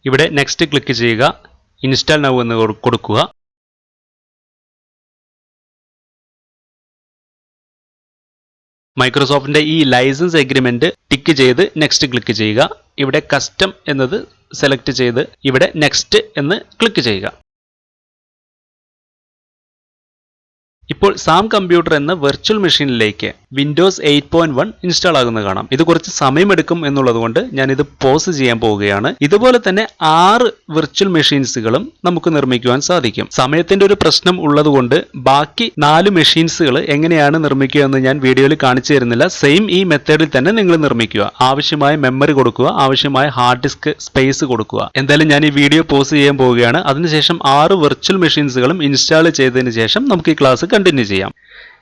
ഇവിടെ നെക്സ്റ്റ് ക്ലിക്ക് ചെയ്യുക. ഇൻസ്റ്റാൾ നൗ എന്ന് കൊടുക്കുക. മൈക്രോസോഫ്റ്റിന്റെ ഈ ലൈസൻസ് എഗ്രിമെന്റ് ടിക്ക് ചെയ്ത് നെക്സ്റ്റ് ക്ലിക്ക് ചെയ്യുക. ഇവിടെ കസ്റ്റം എന്നത് സെലക്ട് ചെയ്ത് ഇവിടെ നെക്സ്റ്റ് എന്ന് ക്ലിക്ക് ചെയ്യുക. ഇപ്പോൾ സാം കമ്പ്യൂട്ടർ എന്ന വെർച്വൽ മെഷീനിലേക്ക് വിൻഡോസ് 8.1 ഇൻസ്റ്റാൾ ആകുന്നത് കാണാം. ഇത് കുറച്ച് സമയമെടുക്കും എന്നുള്ളതുകൊണ്ട് ഞാനിത് പോസ് ചെയ്യാൻ പോവുകയാണ്. ഇതുപോലെ തന്നെ 6 വിർച്വൽ മെഷീൻസുകളും നമുക്ക് നിർമ്മിക്കുവാൻ സാധിക്കും. സമയത്തിന്റെ ഒരു പ്രശ്നം ഉള്ളതുകൊണ്ട് ബാക്കി 4 മെഷീൻസുകൾ എങ്ങനെയാണ് നിർമ്മിക്കുക എന്ന് ഞാൻ വീഡിയോയിൽ കാണിച്ചു തരുന്നില്ല. സെയിം ഈ മെത്തേഡിൽ തന്നെ നിങ്ങൾ നിർമ്മിക്കുക. ആവശ്യമായ മെമ്മറി കൊടുക്കുക, ആവശ്യമായ ഹാർഡ് ഡിസ്ക് സ്പേസ് കൊടുക്കുക. എന്തായാലും ഞാൻ ഈ വീഡിയോ പോസ് ചെയ്യാൻ പോവുകയാണ്. അതിനുശേഷം 6 വിർച്വൽ മെഷീൻസുകളും ഇൻസ്റ്റാൾ ചെയ്തതിന് ശേഷം നമുക്ക് ഈ ക്ലാസ് കണ്ടിന്യൂ ചെയ്യാം.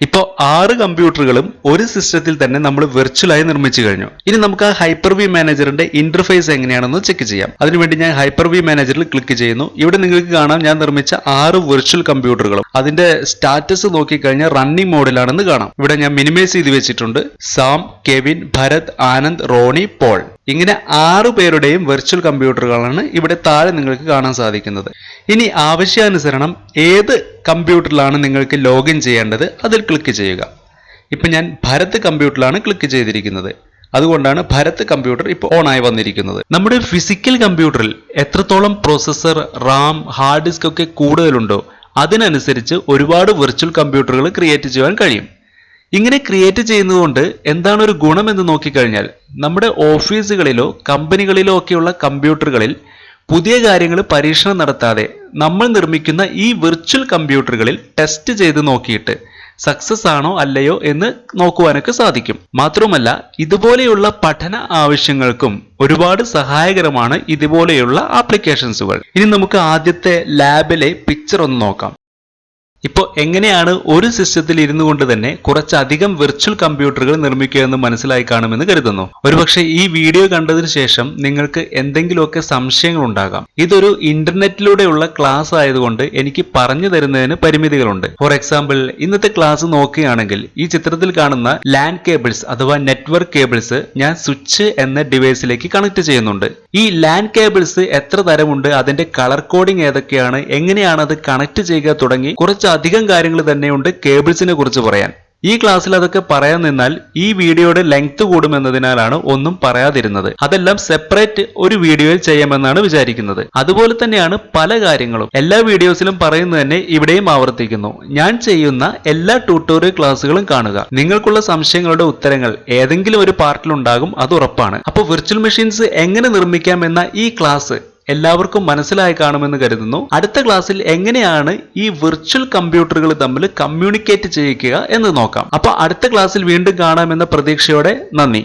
ഇപ്പോൾ 6 കമ്പ്യൂട്ടറുകളും ഒരു സിസ്റ്റത്തിൽ തന്നെ നമ്മൾ വെർച്വലായി നിർമ്മിച്ചു കഴിഞ്ഞു. ഇനി നമുക്ക് ആ ഹൈപ്പർ-വി മാനേജറിന്റെ ഇന്റർഫേസ് എങ്ങനെയാണെന്ന് ചെക്ക് ചെയ്യാം. അതിനുവേണ്ടി ഞാൻ ഹൈപ്പർ-വി മാനേജറിൽ ക്ലിക്ക് ചെയ്യുന്നു. ഇവിടെ നിങ്ങൾക്ക് കാണാം ഞാൻ നിർമ്മിച്ച 6 വെർച്വൽ കമ്പ്യൂട്ടറുകളും അതിന്റെ സ്റ്റാറ്റസ് നോക്കിക്കഴിഞ്ഞാൽ റണ്ണിംഗ് മോഡിലാണെന്ന് കാണാം. ഇവിടെ ഞാൻ മിനിമൈസ് ചെയ്ത് വെച്ചിട്ടുണ്ട്. Sam, Kevin, Bharat, Anand, Ronnie, Paul, ഇങ്ങനെ 6 പേരുടെയും വെർച്വൽ കമ്പ്യൂട്ടറുകളാണ് ഇവിടെ താഴെ നിങ്ങൾക്ക് കാണാൻ സാധിക്കുന്നത്. ഇനി ആവശ്യാനുസരണം ഏത് കമ്പ്യൂട്ടറിലാണ് നിങ്ങൾക്ക് ലോഗിൻ ചെയ്യേണ്ടത് അതിൽ ക്ലിക്ക് ചെയ്യുക. ഇപ്പം ഞാൻ ഭരത് കമ്പ്യൂട്ടറിലാണ് ക്ലിക്ക് ചെയ്തിരിക്കുന്നത്. അതുകൊണ്ടാണ് ഭരത് കമ്പ്യൂട്ടർ ഇപ്പോൾ ഓൺ ആയി വന്നിരിക്കുന്നത്. നമ്മുടെ ഫിസിക്കൽ കമ്പ്യൂട്ടറിൽ എത്രത്തോളം പ്രോസസ്സർ, റാം, ഹാർഡ് ഡിസ്ക് ഒക്കെ കൂടുതലുണ്ടോ അതിനനുസരിച്ച് ഒരുപാട് വെർച്വൽ കമ്പ്യൂട്ടറുകൾ ക്രിയേറ്റ് ചെയ്യാൻ കഴിയും. ഇങ്ങനെ ക്രിയേറ്റ് ചെയ്യുന്നതുകൊണ്ട് എന്താണ് ഒരു ഗുണം എന്ന് നോക്കിക്കഴിഞ്ഞാൽ നമ്മുടെ ഓഫീസുകളിലോ കമ്പനികളിലോ ഒക്കെയുള്ള കമ്പ്യൂട്ടറുകളിൽ പുതിയ കാര്യങ്ങൾ പരീക്ഷണം നടത്താതെ നമ്മൾ നിർമ്മിക്കുന്ന ഈ വിർച്വൽ കമ്പ്യൂട്ടറുകളിൽ ടെസ്റ്റ് ചെയ്ത് നോക്കിയിട്ട് സക്സസ് ആണോ അല്ലയോ എന്ന് നോക്കുവാനൊക്കെ സാധിക്കും. മാത്രമല്ല ഇതുപോലെയുള്ള പഠന ആവശ്യങ്ങൾക്കും ഒരുപാട് സഹായകരമാണ് ഇതുപോലെയുള്ള ആപ്ലിക്കേഷൻസുകൾ. ഇനി നമുക്ക് ആദ്യത്തെ ലാബിലെ പിക്ചർ ഒന്ന് നോക്കാം. ഇപ്പോൾ എങ്ങനെയാണ് ഒരു സിസ്റ്റത്തിൽ ഇരുന്നു കൊണ്ട് തന്നെ കുറച്ചധികം വിർച്വൽ കമ്പ്യൂട്ടറുകൾ നിർമ്മിക്കുക എന്ന് മനസ്സിലായി കാണുമെന്ന് കരുതുന്നു. ഒരുപക്ഷെ ഈ വീഡിയോ കണ്ടതിന് ശേഷം നിങ്ങൾക്ക് എന്തെങ്കിലുമൊക്കെ സംശയങ്ങൾ ഉണ്ടാകാം. ഇതൊരു ഇന്റർനെറ്റിലൂടെയുള്ള ക്ലാസ് ആയതുകൊണ്ട് എനിക്ക് പറഞ്ഞു തരുന്നതിന് പരിമിതികളുണ്ട്. ഫോർ എക്സാമ്പിൾ ഇന്നത്തെ ക്ലാസ് നോക്കുകയാണെങ്കിൽ ഈ ചിത്രത്തിൽ കാണുന്ന ലാൻ കേബിൾസ് അഥവാ നെറ്റ്വർക്ക് കേബിൾസ് ഞാൻ സ്വിച്ച് എന്ന ഡിവൈസിലേക്ക് കണക്ട് ചെയ്യുന്നുണ്ട്. ഈ ലാൻ കേബിൾസ് എത്ര തരമുണ്ട്, അതിന്റെ കളർ കോഡിംഗ് ഏതൊക്കെയാണ്, എങ്ങനെയാണ് അത് കണക്ട് ചെയ്യുക തുടങ്ങി അധികം കാര്യങ്ങൾ തന്നെയുണ്ട് കേബിൾസിനെ കുറിച്ച് പറയാൻ. ഈ ക്ലാസ്സിൽ അതൊക്കെ പറയാൻ നിന്നാൽ ഈ വീഡിയോയുടെ ലെങ്ത് കൂടുമെന്നതിനാലാണ് ഒന്നും പറയാതിരുന്നത്. അതെല്ലാം സെപ്പറേറ്റ് ഒരു വീഡിയോയിൽ ചെയ്യാമെന്നാണ് വിചാരിക്കുന്നത്. അതുപോലെ തന്നെയാണ് പല കാര്യങ്ങളും എല്ലാ വീഡിയോസിലും പറയുന്നത് തന്നെ ഇവിടെയും ആവർത്തിക്കുന്നു. ഞാൻ ചെയ്യുന്ന എല്ലാ ട്യൂട്ടോറിയൽ ക്ലാസ്സുകളും കാണുക. നിങ്ങൾക്കുള്ള സംശയങ്ങളുടെ ഉത്തരങ്ങൾ ഏതെങ്കിലും ഒരു പാർട്ടിൽ ഉണ്ടാകും, അത് ഉറപ്പാണ്. അപ്പോൾ വിർച്വൽ മെഷീൻസ് എങ്ങനെ നിർമ്മിക്കാം എന്ന ഈ ക്ലാസ് എല്ലാവർക്കും മനസ്സിലായി കാണുമെന്ന് കരുതുന്നു. അടുത്ത ക്ലാസ്സിൽ എങ്ങനെയാണ് ഈ വിർച്വൽ കമ്പ്യൂട്ടറുകൾ തമ്മിൽ കമ്മ്യൂണിക്കേറ്റ് ചെയ്യിക്കുക എന്ന് നോക്കാം. അപ്പോൾ അടുത്ത ക്ലാസ്സിൽ വീണ്ടും കാണാമെന്ന പ്രതീക്ഷയോടെ നന്ദി.